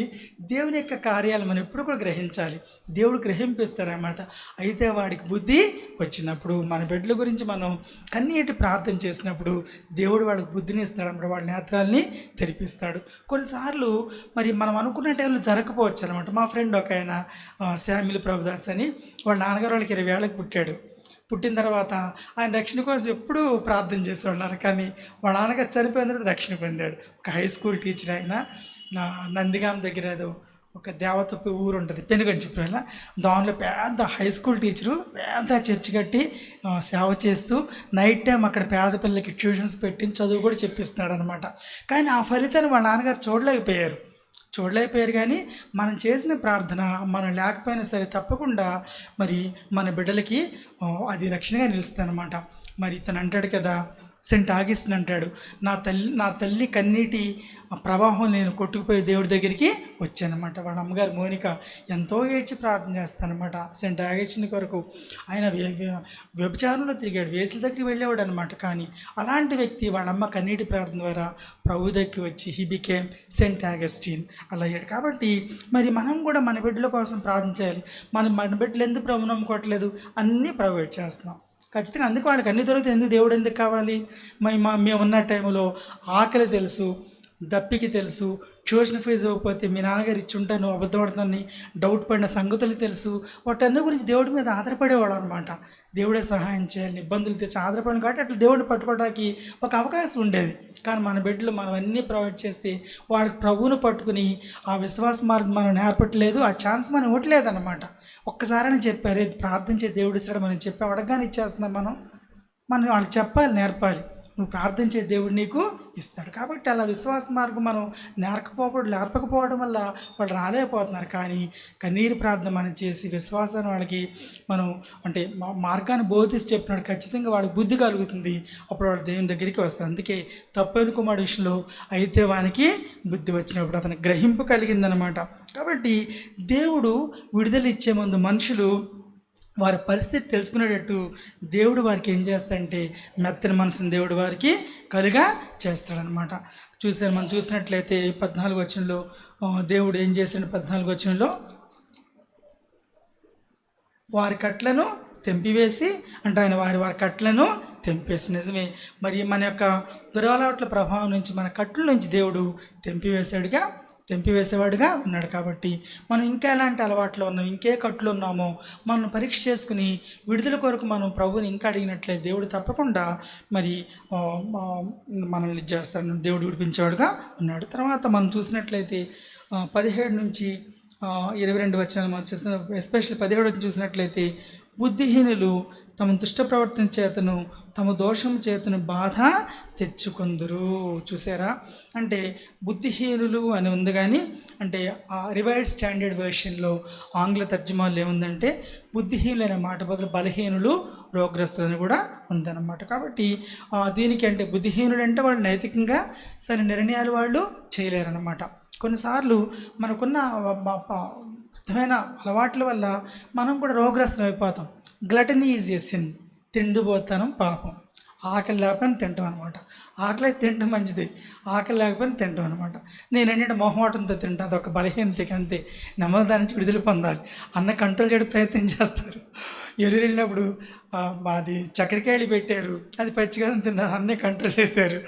దేవుని యొక్క కార్యాలు మనం ఎప్పుడు కూడా గ్రహించాలి. దేవుడు గ్రహింపిస్తాడనమాట. అయితే వాడికి బుద్ధి వచ్చినప్పుడు, మన బిడ్డల గురించి మనం కన్నీటి ప్రార్థన చేసినప్పుడు దేవుడు వాడికి బుద్ధిని ఇస్తాడన్నమాట. వాడి నేత్రాలని తెరిపిస్తాడు. కొన్నిసార్లు మరి మనం అనుకున్న టైంలో జరగకపోవచ్చు అనమాట. మా ఫ్రెండ్ ఒక ఆయన శామ్యుల్ ప్రభుదాస్ అని, వాళ్ళ నాన్నగారు వాళ్ళకి 20 ఏళ్ళకి పుట్టిన తర్వాత ఆయన రక్షణ కోసం ఎప్పుడూ ప్రార్థన చేసేవాళ్ళన్నారు. కానీ వాళ్ళ నాన్నగారు చనిపోయిన తర్వాత రక్షణ పొందాడు. ఒక హై స్కూల్ టీచర్ ఆయన, నందిగాం దగ్గర ఏదో ఒక దేవతప్పు ఊరు ఉంటుంది, పెనుగంచిపోయిన, దానిలో పెద్ద హై స్కూల్ టీచరు, పెద్ద చర్చి కట్టి సేవ చేస్తూ నైట్ టైం అక్కడ పేద పిల్లలకి ట్యూషన్స్ పెట్టి చదువు కూడా చెప్పిస్తున్నాడు అనమాట. కానీ ఆ ఫలితాన్ని వాళ్ళ నాన్నగారు చూడలేకపోయారు. కానీ మనం చేసిన ప్రార్థన మనం లేకపోయినా సరే తప్పకుండా మరి మన బిడ్డలకి అది రక్షణగా నిలుస్తుంది అనమాట. మరి ఇతను అంటాడు కదా, సెయింట్ ఆగస్టిన్ అంటాడు, నా తల్లి కన్నీటి ప్రవాహం నేను కొట్టుకుపోయి దేవుడి దగ్గరికి వచ్చానమాట. వాళ్ళ అమ్మగారు మోనిక ఎంతో ఏడ్చి ప్రార్థన చేస్తానమాట సెయింట్ ఆగస్టిన్ కొరకు. ఆయన వ్యభిచారంలో తిరిగాడు, వేసుల దగ్గరికి వెళ్ళేవాడు అనమాట. కానీ అలాంటి వ్యక్తి వాళ్ళ అమ్మ కన్నీటి ప్రార్థన ద్వారా ప్రభు దగ్గరికి వచ్చి హీ బికేమ్ సెయింట్ ఆగస్టిన్ అలా అయ్యాడు. కాబట్టి మరి మనం కూడా మన బిడ్డల కోసం ప్రార్థించాలి. మన బిడ్డలు ఎందుకు ప్రభు నమ్ముకోవట్లేదు, అన్నీ ప్రొవైడ్ చేస్తున్నాం ఖచ్చితంగా. అందుకు వాళ్ళకి అన్ని దొరికితే ఎందుకు దేవుడు ఎందుకు కావాలి? మేము ఉన్న టైంలో ఆకలి తెలుసు, దప్పికి తెలుసు, ట్యూషన్ ఫీజు ఇవ్వకపోతే మీ నాన్నగారు ఇచ్చి ఉంటాను అబద్ధపడుతుందని డౌట్ పడిన సంగతులు తెలుసు. వాటన్ని గురించి దేవుడి మీద ఆధారపడేవాడు అనమాట. దేవుడే సహాయం చేయాలి, ఇబ్బందులు తెచ్చి ఆధారపడను కాబట్టి అట్లా దేవుడిని పట్టుకోవడానికి ఒక అవకాశం ఉండేది. కానీ మన బిడ్డలు మనం అన్నీ ప్రొవైడ్ చేస్తే వాడికి ప్రభువును పట్టుకుని ఆ విశ్వాస మార్గం మనం నేర్పట్లేదు, ఆ ఛాన్స్ మనం ఇవ్వట్లేదు అనమాట. ఒక్కసారని చెప్పారు, ప్రార్థించే దేవుడు ఇస్తాడు, మనం చెప్పి అడగానే ఇచ్చేస్తున్నాం. మనం వాళ్ళకి చెప్పాలి, నేర్పాలి. నువ్వు ప్రార్థించే దేవుడు నీకు ఇస్తాడు. కాబట్టి అలా విశ్వాస మార్గం మనం నేర్పకపోవడం వల్ల వాళ్ళు రాలేకపోతున్నారు. కానీ కన్నీరు ప్రార్థన మనం చేసి విశ్వాసాన్ని వాళ్ళకి మనం అంటే మార్గాన్ని బోధిస్తే చెప్పినాడు, ఖచ్చితంగా వాళ్ళకి బుద్ధి కలుగుతుంది. అప్పుడు వాడు దేవుని దగ్గరికి వస్తారు. అందుకే తప్పైన కుమారుడు విషయంలో అయితే వానికి బుద్ధి వచ్చినప్పుడు అతనికి గ్రహింపు కలిగిందనమాట. కాబట్టి దేవుడు విడుదల ఇచ్చే ముందు మనుషులు వారి పరిస్థితి తెలుసుకునేటట్టు దేవుడు వారికి ఏం చేస్తాడంటే మెత్తని మనసుని దేవుడు వారికి కలుగా చేస్తాడనమాట. మనం చూసినట్లయితే 14వ వచనంలో దేవుడు ఏం చేశాడు? 14వ వచనంలో వారి కట్లను తెంపివేసి అంటే ఆయన వారి కట్లను తెంపేసి, నిజమే, మరి మన యొక్క దురలవాట్ల ప్రభావం నుంచి మన కట్ల నుంచి దేవుడు తెంపివేసేవాడుగా ఉన్నాడు. కాబట్టి మనం ఇంకా ఎలాంటి అలవాట్లు ఉన్నాం, ఇంకే కట్లు ఉన్నామో మనం పరీక్ష చేసుకుని విడుదల కొరకు మనం ప్రభుని ఇంకా అడిగినట్లయితే దేవుడు తప్పకుండా మరి మనల్ని చేస్తాడు, దేవుడు విడిపించేవాడుగా ఉన్నాడు. తర్వాత మనం చూసినట్లయితే 17 నుంచి 22 వచనాలు మనం చూసిన, ఎస్పెషల్లీ 17 వచనం చూసినట్లయితే బుద్ధిహీనులు తమ దుష్ట ప్రవర్తన చేతను తమ దోషం చేతను బాధ తెచ్చుకుందురు. చూసారా? అంటే బుద్ధిహీనులు అని ఉంది, కానీ అంటే ఆ రివైజ్డ్ స్టాండర్డ్ వెర్షన్లో ఆంగ్ల తర్జుమాలు ఏముందంటే బుద్ధిహీనులు అనే మాట బదులు బలహీనులు, రోగగ్రస్తులు అని కూడా ఉందన్నమాట. కాబట్టి దీనికి అంటే బుద్ధిహీనులు అంటే వాళ్ళు నైతికంగా సరైన నిర్ణయాలు వాళ్ళు చేయలేరన్నమాట. కొన్నిసార్లు మనకున్న అర్థమైన అలవాట్ల వల్ల మనం కూడా రోగగ్రస్తం అయిపోతాం. గ్లటనీ ఈజ్ ఎ సిన్, తిండిపోతానం పాపం. ఆకలి లేకపోయినా తింటాం అనమాట. ఆకలి తినడం మంచిది, ఆకలి లేకపోయినా తింటాం అనమాట. నేనేంటంటే మొహమాటంతో తింటా, అదొక బలహీనతకి, అంతే. నెమ్మది దాని నుంచి విడుదల పొందాలి. అన్న కంట్రోల్ చేయడం ప్రయత్నం చేస్తారు. ఎదురు వెళ్ళినప్పుడు మాది చక్కెరకాయలు పెట్టారు, అది పచ్చిగా తిన్నారు, అన్నీ కంట్రోల్ చేశారు.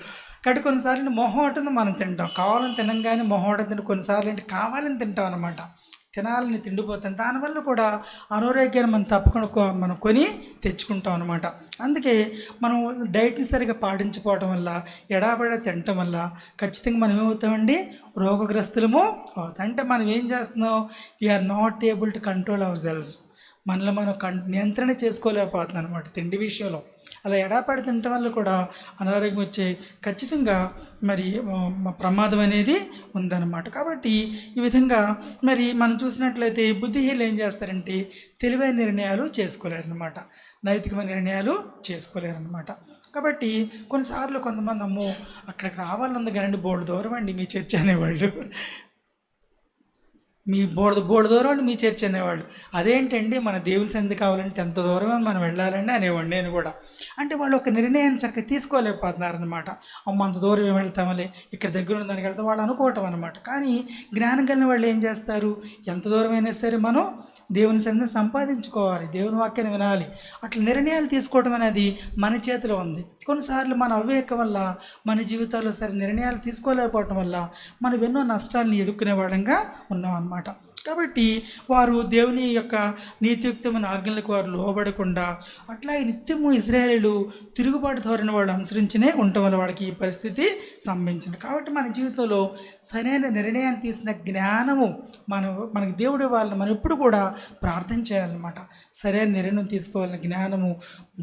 కాబట్టి కొన్నిసార్లు మొహమాటంతో మనం తింటాం, కావాలని తినంగానే మొహమాటం తింటాం. కొన్నిసార్లు ఏంటి కావాలని తింటాం అనమాట, తినాలని తిండిపోతాం. దానివల్ల కూడా అనారోగ్యాన్ని మనం తప్పకుండా మనం కొని తెచ్చుకుంటాం అనమాట. అందుకే మనం డైట్ని సరిగా పాటించుకోవటం వల్ల, ఎడాబెడా తినటం వల్ల ఖచ్చితంగా మనం ఏమవుతామండి? రోగగ్రస్తులము అవుతాం. అంటే మనం ఏం చేస్తున్నాం? We're not able to control ourselves. మనలో మనం నియంత్రణ చేసుకోలేకపోతున్నాం అనమాట తిండి విషయంలో. అలా ఎడాపడి తినటం వల్ల కూడా అనారోగ్యం వచ్చే ఖచ్చితంగా మరి ప్రమాదం అనేది ఉందన్నమాట. కాబట్టి ఈ విధంగా మరి మనం చూసినట్లయితే బుద్ధిహీనులు ఏం చేస్తారంటే తెలివైన నిర్ణయాలు చేసుకోలేరన్నమాట, నైతికమైన నిర్ణయాలు చేసుకోలేరన్నమాట. కాబట్టి కొన్నిసార్లు కొంతమంది అమ్మో అక్కడికి రావాలన్నది కానీ బోర్డు దూరం అండి మీ చర్చ అనేవాళ్ళు, మీ బోర్డు దూరం అండి మీ చర్చ అనేవాళ్ళు. అదేంటండి మన దేవుని సన్నిధి కావాలంటే ఎంత దూరమే మనం వెళ్ళాలండి అనేవాడు నేను కూడా. అంటే వాళ్ళు ఒక నిర్ణయాన్ని చక్కగా తీసుకోలేకపోతున్నారనమాట. అమ్మ అంత దూరం ఏం వెళ్తామలే, ఇక్కడ దగ్గర ఉందని వెళ్తాం వాళ్ళు అనుకోవటం అనమాట. కానీ జ్ఞానం కలిగిన వాళ్ళు ఏం చేస్తారు? ఎంత దూరమైనా సరే మనం దేవుని సన్నిధిని సంపాదించుకోవాలి, దేవుని వాక్యాన్ని వినాలి. అట్లా నిర్ణయాలు తీసుకోవడం అనేది మన చేతిలో ఉంది. కొన్నిసార్లు మన అవివేకం వల్ల మన జీవితాల్లో సరే నిర్ణయాలు తీసుకోలేకపోవటం వల్ల మనం ఎన్నో నష్టాలను ఎదుర్కొనే వాళ్ళంగా ఉన్నాం అన్నమాట. కాబట్టి వారు దేవుని యొక్క నీతియుక్తమైన ఆజ్ఞలకు వారు లోబడకుండా అట్లాగే నిత్యము ఇశ్రాయేలీయులు తిరుగుబాటు ధోరణి వాళ్ళు అనుసరించనే ఉండటం వల్ల వాడికి ఈ పరిస్థితి సంభవించింది. కాబట్టి మన జీవితంలో సరైన నిర్ణయాన్ని తీసిన జ్ఞానము మనకి దేవుడు వాళ్ళని మనం ఎప్పుడు కూడా ప్రార్థన చేయాలన్నమాట. సరైన నిర్ణయం తీసుకోవాలన్న జ్ఞానము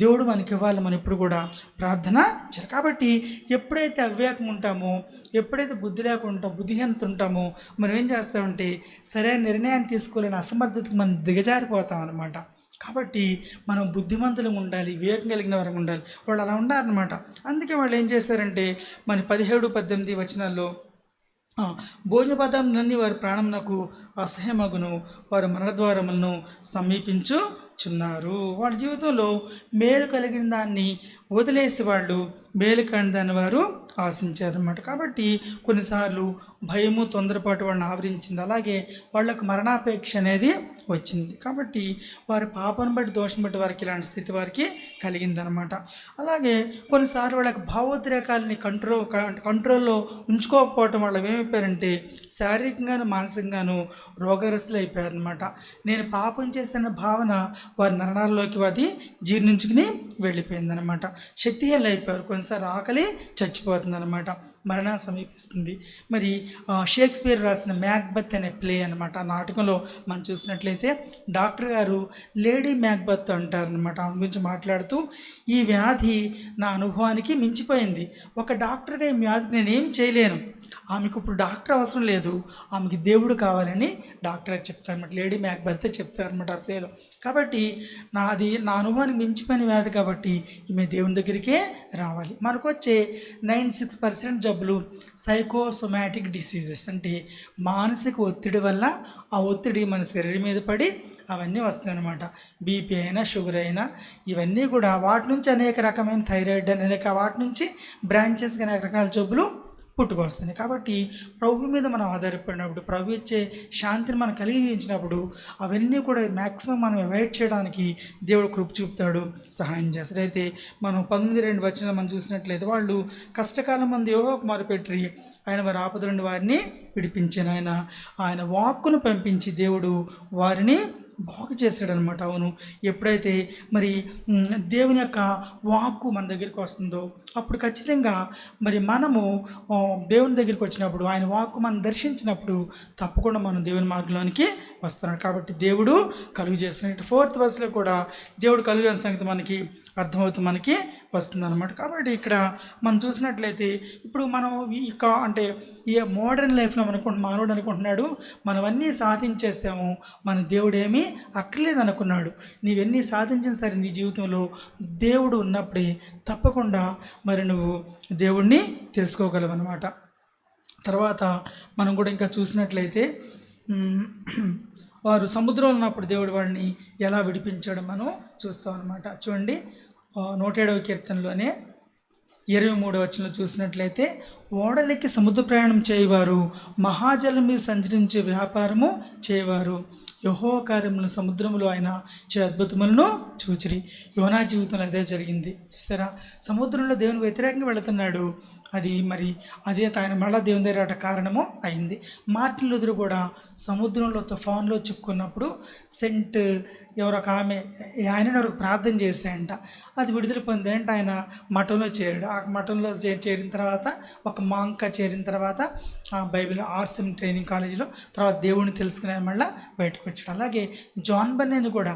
దేవుడు మనకి ఇవ్వాలి, మనం ఎప్పుడు కూడా ప్రార్థన చేయాలి. కాబట్టి ఎప్పుడైతే అవివేకం ఉంటామో, ఎప్పుడైతే బుద్ధి లేకుండా బుద్ధిహీనత ఉంటామో మనం ఏం చేస్తామంటే సరైన నిర్ణయాన్ని తీసుకోలేని అసమర్థతకు మనం దిగజారిపోతాం అన్నమాట. కాబట్టి మనం బుద్ధిమంతులు ఉండాలి, వివేకం కలిగిన వారు ఉండాలి. వాళ్ళు అలా ఉండాలన్నమాట. అందుకే వాళ్ళు ఏం చేశారంటే మన 17-18 వచనాల్లో భోజన పదార్థాలన్నీ వారి ప్రాణమునకు అసహ్యమగును, వారు మరణద్వారములను సమీపించుచున్నారు. వాడి జీవితంలో మేలు కలిగిన దాన్ని వదిలేసి వాళ్ళు మేలు కాని దాన్ని వారు ఆశించారన్నమాట. కాబట్టి కొన్నిసార్లు భయము, తొందరపాటు వాళ్ళని ఆవరించింది. అలాగే వాళ్ళకు మరణాపేక్ష అనేది వచ్చింది. కాబట్టి వారి పాపను బట్టి, దోషం బట్టి వారికి ఇలాంటి స్థితి వారికి కలిగిందనమాట. అలాగే కొన్నిసార్లు వాళ్ళకి భావోద్రేకాలని కంట్రోల్లో ఉంచుకోకపోవటం వల్ల ఏమైపోయారంటే శారీరకంగాను మానసికంగాను రోగగ్రస్తులు అయిపోయారనమాట. నేను పాపం చేసిన భావన వారి నరణాల్లోకి అది జీర్ణించుకుని వెళ్ళిపోయిందనమాట. శక్తిహీనులు అయిపోయారు. కొన్నిసార్లు ఆకలి చచ్చిపోతుందన్నమాట. మరణం సమీపిస్తుంది. మరి షేక్స్పియర్ రాసిన మ్యాక్బెత్ అనే ప్లే అనమాట. ఆ నాటకంలో మనం చూసినట్లయితే డాక్టర్ గారు లేడీ మ్యాక్బెత్ అంటారనమాట. ఆమె గురించి మాట్లాడుతూ, ఈ వ్యాధి నా అనుభవానికి మించిపోయింది. ఒక డాక్టర్గా ఈ వ్యాధికి నేనేం చేయలేను. ఆమెకు ఇప్పుడు డాక్టర్ అవసరం లేదు, ఆమెకి దేవుడు కావాలని డాక్టర్ చెప్తారనమాట. లేడీ మ్యాక్బెత్ చెప్తారనమాట ఆ ప్లేలో. కాబట్టి నా అనుభవానికి మించిపోయిన వ్యాధి కాబట్టి ఈమె దేవుని దగ్గరికే రావాలి. మనకు వచ్చే 96% జబ్బులు సైకోసోమాటిక్ డిసీజెస్, అంటే మానసిక ఒత్తిడి వల్ల ఆ ఒత్తిడి మన శరీరం మీద పడి అవన్నీ వస్తాయన్నమాట. బీపీ అయినా, షుగర్ అయినా, ఇవన్నీ కూడా వాటి నుంచి అనేక రకమైన థైరాయిడ్ అనేక వాటి నుంచి బ్రాంచెస్గా అనేక రకాల జబ్బులు పుట్టుకొస్తుంది. కాబట్టి ప్రభు మీద మనం ఆధారపడినప్పుడు, ప్రభు ఇచ్చే శాంతిని మనం కలిగించినప్పుడు అవన్నీ కూడా మ్యాక్సిమం మనం అవాయిడ్ చేయడానికి దేవుడు కృప చూపుతాడు, సహాయం చేస్తాడు. అయితే మనం 19:2 వచనం మనం చూసినట్లయితే, వాళ్ళు కష్టకాలం మంది యెహోవాకు మొరపెట్టిరి, ఆయన వారి ఆపద నుండి వారిని విడిపించాను. ఆయన వాక్కును పంపించి దేవుడు వారిని బాగు చేశాడనమాట. అవును, ఎప్పుడైతే మరి దేవుని యొక్క వాక్కు మన దగ్గరికి వస్తుందో అప్పుడు ఖచ్చితంగా మరి మనము దేవుని దగ్గరికి వచ్చినప్పుడు, ఆయన వాక్కు మనం దర్శించినప్పుడు తప్పకుండా మనం దేవుని మార్గంలోనికి వస్తున్నాడు. కాబట్టి దేవుడు కలుగు చేస్తున్నట్టు 4th verseలో కూడా దేవుడు కలుగు చేసిన సంగతి మనకి అర్థమవుతుంది, మనకి వస్తుంది అనమాట. కాబట్టి ఇక్కడ మనం చూసినట్లయితే ఇప్పుడు మనం అంటే ఈ మోడర్న్ లైఫ్లో మానవుడు అనుకుంటున్నాడు మనం అన్నీ సాధించేస్తాము, మన దేవుడు ఏమీ అక్కర్లేదు అనుకున్నాడు. నీవన్నీ సాధించిన సరే నీ జీవితంలో దేవుడు ఉన్నప్పుడే తప్పకుండా మరి నువ్వు దేవుణ్ణి తెలుసుకోగలవు అనమాట. తర్వాత మనం కూడా ఇంకా చూసినట్లయితే వారు సముద్రంలో ఉన్నప్పుడు దేవుడు వాడిని ఎలా విడిపించాడో మనం చూస్తాం అనమాట. చూడండి, 107వ కీర్తనలోనే 23వ వచనంలో చూసినట్లయితే, ఓడలెక్కి సముద్ర ప్రయాణం చేయవారు, మహాజలం మీద సంచరించే వ్యాపారము చేయవారు, యెహోవా కార్యములను సముద్రములో ఆయన చే అద్భుతములను చూచిరి. యోనా జీవితంలో అదే జరిగింది. చూసారా, సముద్రంలో దేవునికి వ్యతిరేకంగా వెళుతున్నాడు, అదే ఆయన మళ్ళా దేవుని దగ్గర కారణము అయింది. మార్టిన్ లూథర్ కూడా సముద్రంలో తుఫాన్లో చిక్కున్నప్పుడు ఎవరొక ఆమె ఆయన ప్రార్థన చేశాయంట, అది విడుదల పొందేంట ఆయన మఠంలో చేరాడు. ఆ మఠంలో చేరిన తర్వాత ఒక మాంక చేరిన తర్వాత బైబిల్ ఆర్సిఎం ట్రైనింగ్ కాలేజీలో తర్వాత దేవుడిని తెలుసుకునే మళ్ళీ బయటకు వచ్చాడు. అలాగే జాన్ బన్నెన్ కూడా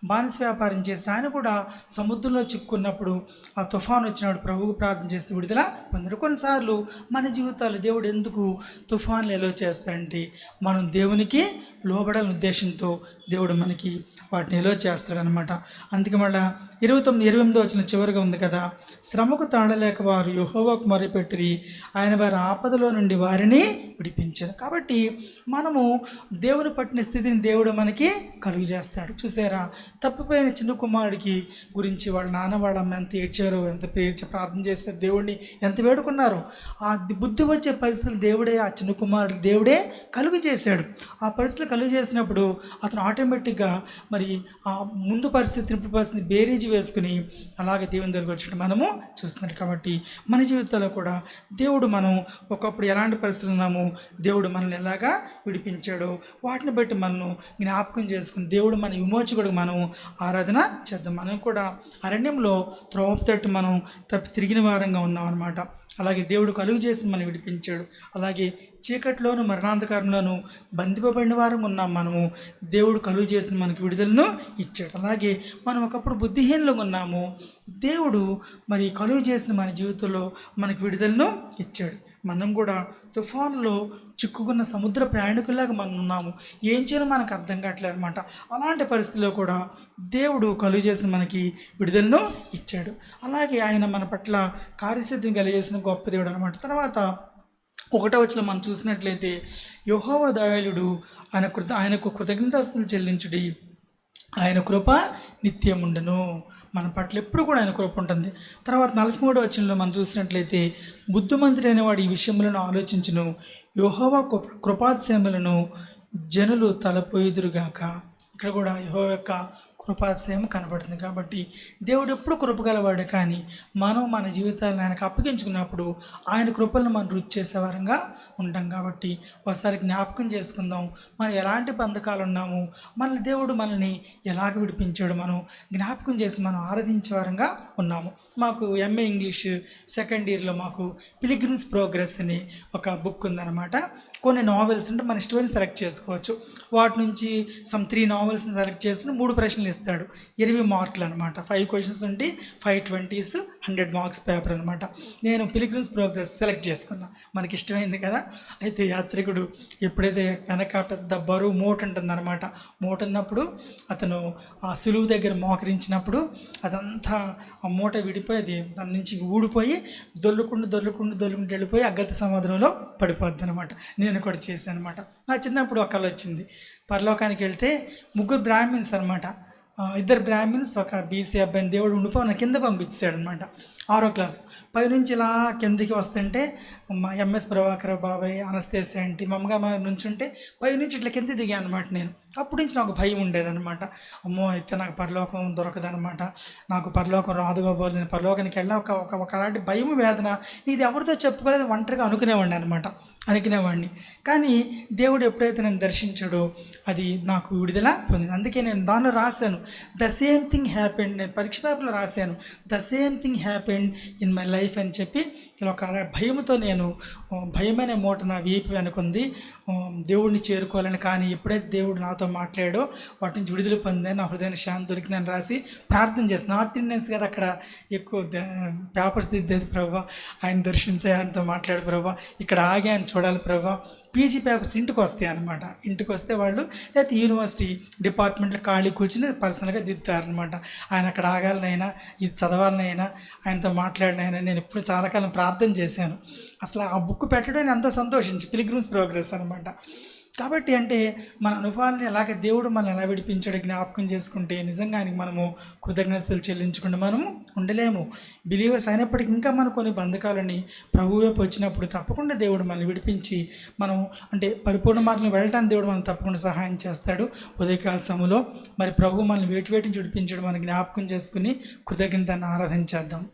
బానిస వ్యాపారం చేసిన ఆయన కూడా సముద్రంలో చిక్కున్నప్పుడు ఆ తుఫాను వచ్చినప్పుడు ప్రభువుకు ప్రార్థన చేస్తే విడుదల పొందాడు. కొన్నిసార్లు మన జీవితాలు దేవుడు ఎందుకు తుఫాన్లు ఎలా చేస్తాడంటే మనం దేవునికి లోబడాలని ఉద్దేశంతో దేవుడు మనకి వాటిని ఎలా చేస్తాడనమాట. అందుకే మళ్ళీ 28వ వచనం చివరిగా ఉంది కదా, శ్రమకు తాళలేక వారు యెహోవాకు మొరపెట్టిరి, ఆయన వారి ఆపదలో నుండి వారిని విడిపించారు. కాబట్టి మనము దేవుని పట్టిన స్థితిని దేవుడు మనకి కలుగు చేస్తాడు. చూసారా, తప్పిపోయిన చిన్న కుమారుడికి గురించి వాళ్ళ నాన్న వాళ్ళ అమ్మ ఎంత ఏడ్చారో, ఎంత ప్రార్థన చేస్తారు, దేవుడిని ఎంత వేడుకున్నారో. ఆ బుద్ధి వచ్చే పరిస్థితులు దేవుడే ఆ చిన్న కుమారుడికి దేవుడే కలుగు చేశాడు. ఆ పరిస్థితులు కలుగు చేసినప్పుడు అతను ఆటోమేటిక్గా మరి ఆ ముందు పరిస్థితిని ఇప్పుడు పరిస్థితిని బేరీజు వేసుకుని అలాగే దేవుని దగ్గరికి వచ్చినట్టు మనము చూస్తున్నాడు. కాబట్టి మన జీవితాల్లో కూడా దేవుడు మనం ఒకప్పుడు ఎలాంటి పరిస్థితులు ఉన్నామో దేవుడు మనల్ని ఎలాగా విడిపించాడో వాటిని బట్టి మనను జ్ఞాపకం చేసుకుని దేవుడు మన విమోచకుడు మనం ఆరాధన చేద్దాం. మనం కూడా అరణ్యంలో త్రోవ తట్టు మనం తిరిగిన వారంగా ఉన్నాం అనమాట. అలాగే దేవుడు కలుగు చేసి మనం విడిపించాడు. అలాగే చీకట్లోను మరణాంధకారంలోను బంధింపబడిన వారం ఉన్నాం మనము, దేవుడు కలుగు చేసి మనకి విడుదలను ఇచ్చాడు. అలాగే మనం ఒకప్పుడు బుద్ధిహీనులుగా ఉన్నాము, దేవుడు మరి కలుగు చేసిన మన జీవితంలో మనకి విడుదలను ఇచ్చాడు. మనం కూడా తుఫాన్లో చిక్కుకున్న సముద్ర ప్రయాణికుల్లాగా మనం ఉన్నాము, ఏం చేయాలో మనకు అర్థం కావట్లేదు అనమాట. అలాంటి పరిస్థితుల్లో కూడా దేవుడు కలుగు చేసి మనకి విడుదలను ఇచ్చాడు. అలాగే ఆయన మన పట్ల కార్యసిద్ధిని కలిగేసిన గొప్ప దేవుడు అనమాట. తర్వాత 1వ వచనం మనం చూసినట్లయితే, యెహోవా దయాళుడు, ఆయనకు కృతజ్ఞతాస్తుతులు చెల్లించుడి, ఆయన కృప నిత్యముండును. మన పట్ల ఎప్పుడు కూడా ఆయన కృప ఉంటుంది. తర్వాత 43వ వచనంలో మనం చూసినట్లయితే, బుద్ధిమంతుడైన వాడు ఈ విషయములను ఆలోచించును, యెహోవా కృపాతిశయములను జనులు తలపోయిదురుగాక. ఇక్కడ కూడా యెహోవా యొక్క కృపాతిశయం కనబడుతుంది. కాబట్టి దేవుడు ఎప్పుడు కృపగలవాడు, కానీ మనం మన జీవితాలను ఆయనకు అప్పగించుకున్నప్పుడు ఆయన కృపలను మనం రుచి చేసేవారంగా ఉంటాం. కాబట్టి ఒకసారి జ్ఞాపకం చేసుకుందాం, మనం ఎలాంటి బంధకాలు ఉన్నాము, దేవుడు మనల్ని ఎలాగ విడిపించాడు, మనం జ్ఞాపకం చేసి మనం ఆరాధించే వారంగా ఉన్నాము. మాకు ఎంఏ ఇంగ్లీష్ సెకండ్ ఇయర్లో మాకు పిలిగ్రిమ్స్ ప్రోగ్రెస్ అని ఒక బుక్ ఉందన్నమాట. కొన్ని నావెల్స్ అంటే మన ఇష్టమైన సెలెక్ట్ చేసుకోవచ్చు. వాటి నుంచి 3 నావెల్స్ని సెలెక్ట్ చేసుకుని 3 ప్రశ్నలు ఇస్తాడు. 20 మార్కులు అనమాట. 5 క్వశ్చన్స్ ఉంటే 5 20s 100 మార్క్స్ పేపర్ అనమాట. నేను పిలిగ్రిమ్స్ ప్రోగ్రెస్ సెలెక్ట్ చేసుకున్నా, మనకి ఇష్టమైంది కదా. అయితే యాత్రికుడు ఎప్పుడైతే వెనక పెద్ద బరువు మూట ఉంటుందన్నమాట, మూట ఉన్నప్పుడు అతను ఆ సులువు దగ్గర మోకరించినప్పుడు అదంతా ఆ మూట విడిపోయి అది దాని నుంచి ఊడిపోయి దొల్లుకుంటూ వెళ్ళిపోయి అగతి సముద్రంలో పడిపోద్ది అనమాట. నేను కూడా చేశాను అనమాట. నా చిన్నప్పుడు ఒక కళ వచ్చింది. పరలోకానికి వెళ్తే 3 బ్రాహ్మిన్స్ అనమాట. 2 బ్రాహ్మిన్స్, ఒక బీసీ అబ్బాయిని దేవుడు ఉండిపోయిన కింద పంపించాడు అనమాట. 6వ క్లాస్ పైనుంచి ఇలా కిందికి వస్తుంటే మా ఎంఎస్ ప్రభాకర్ బాబాయ్, అనస్తేసి ఆంటీ, మా అమ్మగారు నుంచి ఉంటే పైనుంచి ఇట్లా కింద దిగాను అనమాట. నేను అప్పటి నుంచి నాకు భయం ఉండేదన్నమాట. అమ్మో అయితే నాకు పరలోకం దొరకదనమాట, నాకు పరలోకం రాదు కాబోలు, నేను పరలోకానికి వెళ్ళిన ఒకలాంటి భయం, వేదన. ఇది ఎవరితో చెప్పుకోలేదు, ఒంటరిగా అనుకునేవాడిని. కానీ దేవుడు ఎప్పుడైతే నన్ను దర్శించాడో అది నాకు విడుదల పొందింది. అందుకే నేను దానిలో రాశాను, ద సేమ్ థింగ్ హ్యాపెండ్. నేను పరీక్ష పేపర్లో రాశాను, the same thing happened in my life అని చెప్పి. ఒక భయంతో నేను భయమైన మూట నా వీపు వెనుకుంది, దేవుడిని చేరుకోవాలని. కానీ ఎప్పుడైతే దేవుడు నాతో మాట్లాడో వాటి నుంచి విడుదల పొందాను, నా హృదయానికి శాంతి దొరికిందని రాసి ప్రార్థన చేస్తాను. నార్త్ ఇండియన్స్ గారు అక్కడ ఎక్కువ పేపర్స్ దిద్దేది, ప్రభా ఆయన దర్శించే, ఆయనతో మాట్లాడు ప్రభా, ఇక్కడ ఆగి ఆయన చూడాలి ప్రభా. పీజీ పేపర్స్ ఇంటికి వస్తాయి అనమాట. ఇంటికి వస్తే వాళ్ళు లేకపోతే యూనివర్సిటీ డిపార్ట్మెంట్లో ఖాళీ కూర్చుని పర్సనల్గా దిద్దుతారనమాట. ఆయన అక్కడ ఆగాలనైనా, ఇది చదవాలనైనా, ఆయనతో మాట్లాడినైనా నేను ఎప్పుడు చాలా కాలం ప్రార్థన చేశాను. అసలు ఆ బుక్ పెట్టడం ఎంతో సంతోషించి, పిలిగ్రిమ్స్ ప్రోగ్రెస్ అనమాట. కాబట్టి అంటే మన అనుభవాలని ఎలాగ దేవుడు మనల్ని ఎలా విడిపించాడు జ్ఞాపకం చేసుకుంటే నిజంగా ఆయనకి మనము కృతజ్ఞతలు చెల్లించుకుంటే మనము ఉండలేము. బిలీవర్స్ అయినప్పటికీ ఇంకా మన కొన్ని బంధకాలని ప్రభు వైపు వచ్చినప్పుడు తప్పకుండా దేవుడు మనల్ని విడిపించి మనం అంటే పరిపూర్ణ మార్గంలో వెళ్ళడానికి దేవుడు మనం తప్పకుండా సహాయం చేస్తాడు. ఉదయకాల సమయంలో మరి ప్రభు మనల్ని వేటిని విడిపించడం మనం జ్ఞాపకం చేసుకుని కృతజ్ఞతను ఆరాధన చేద్దాం.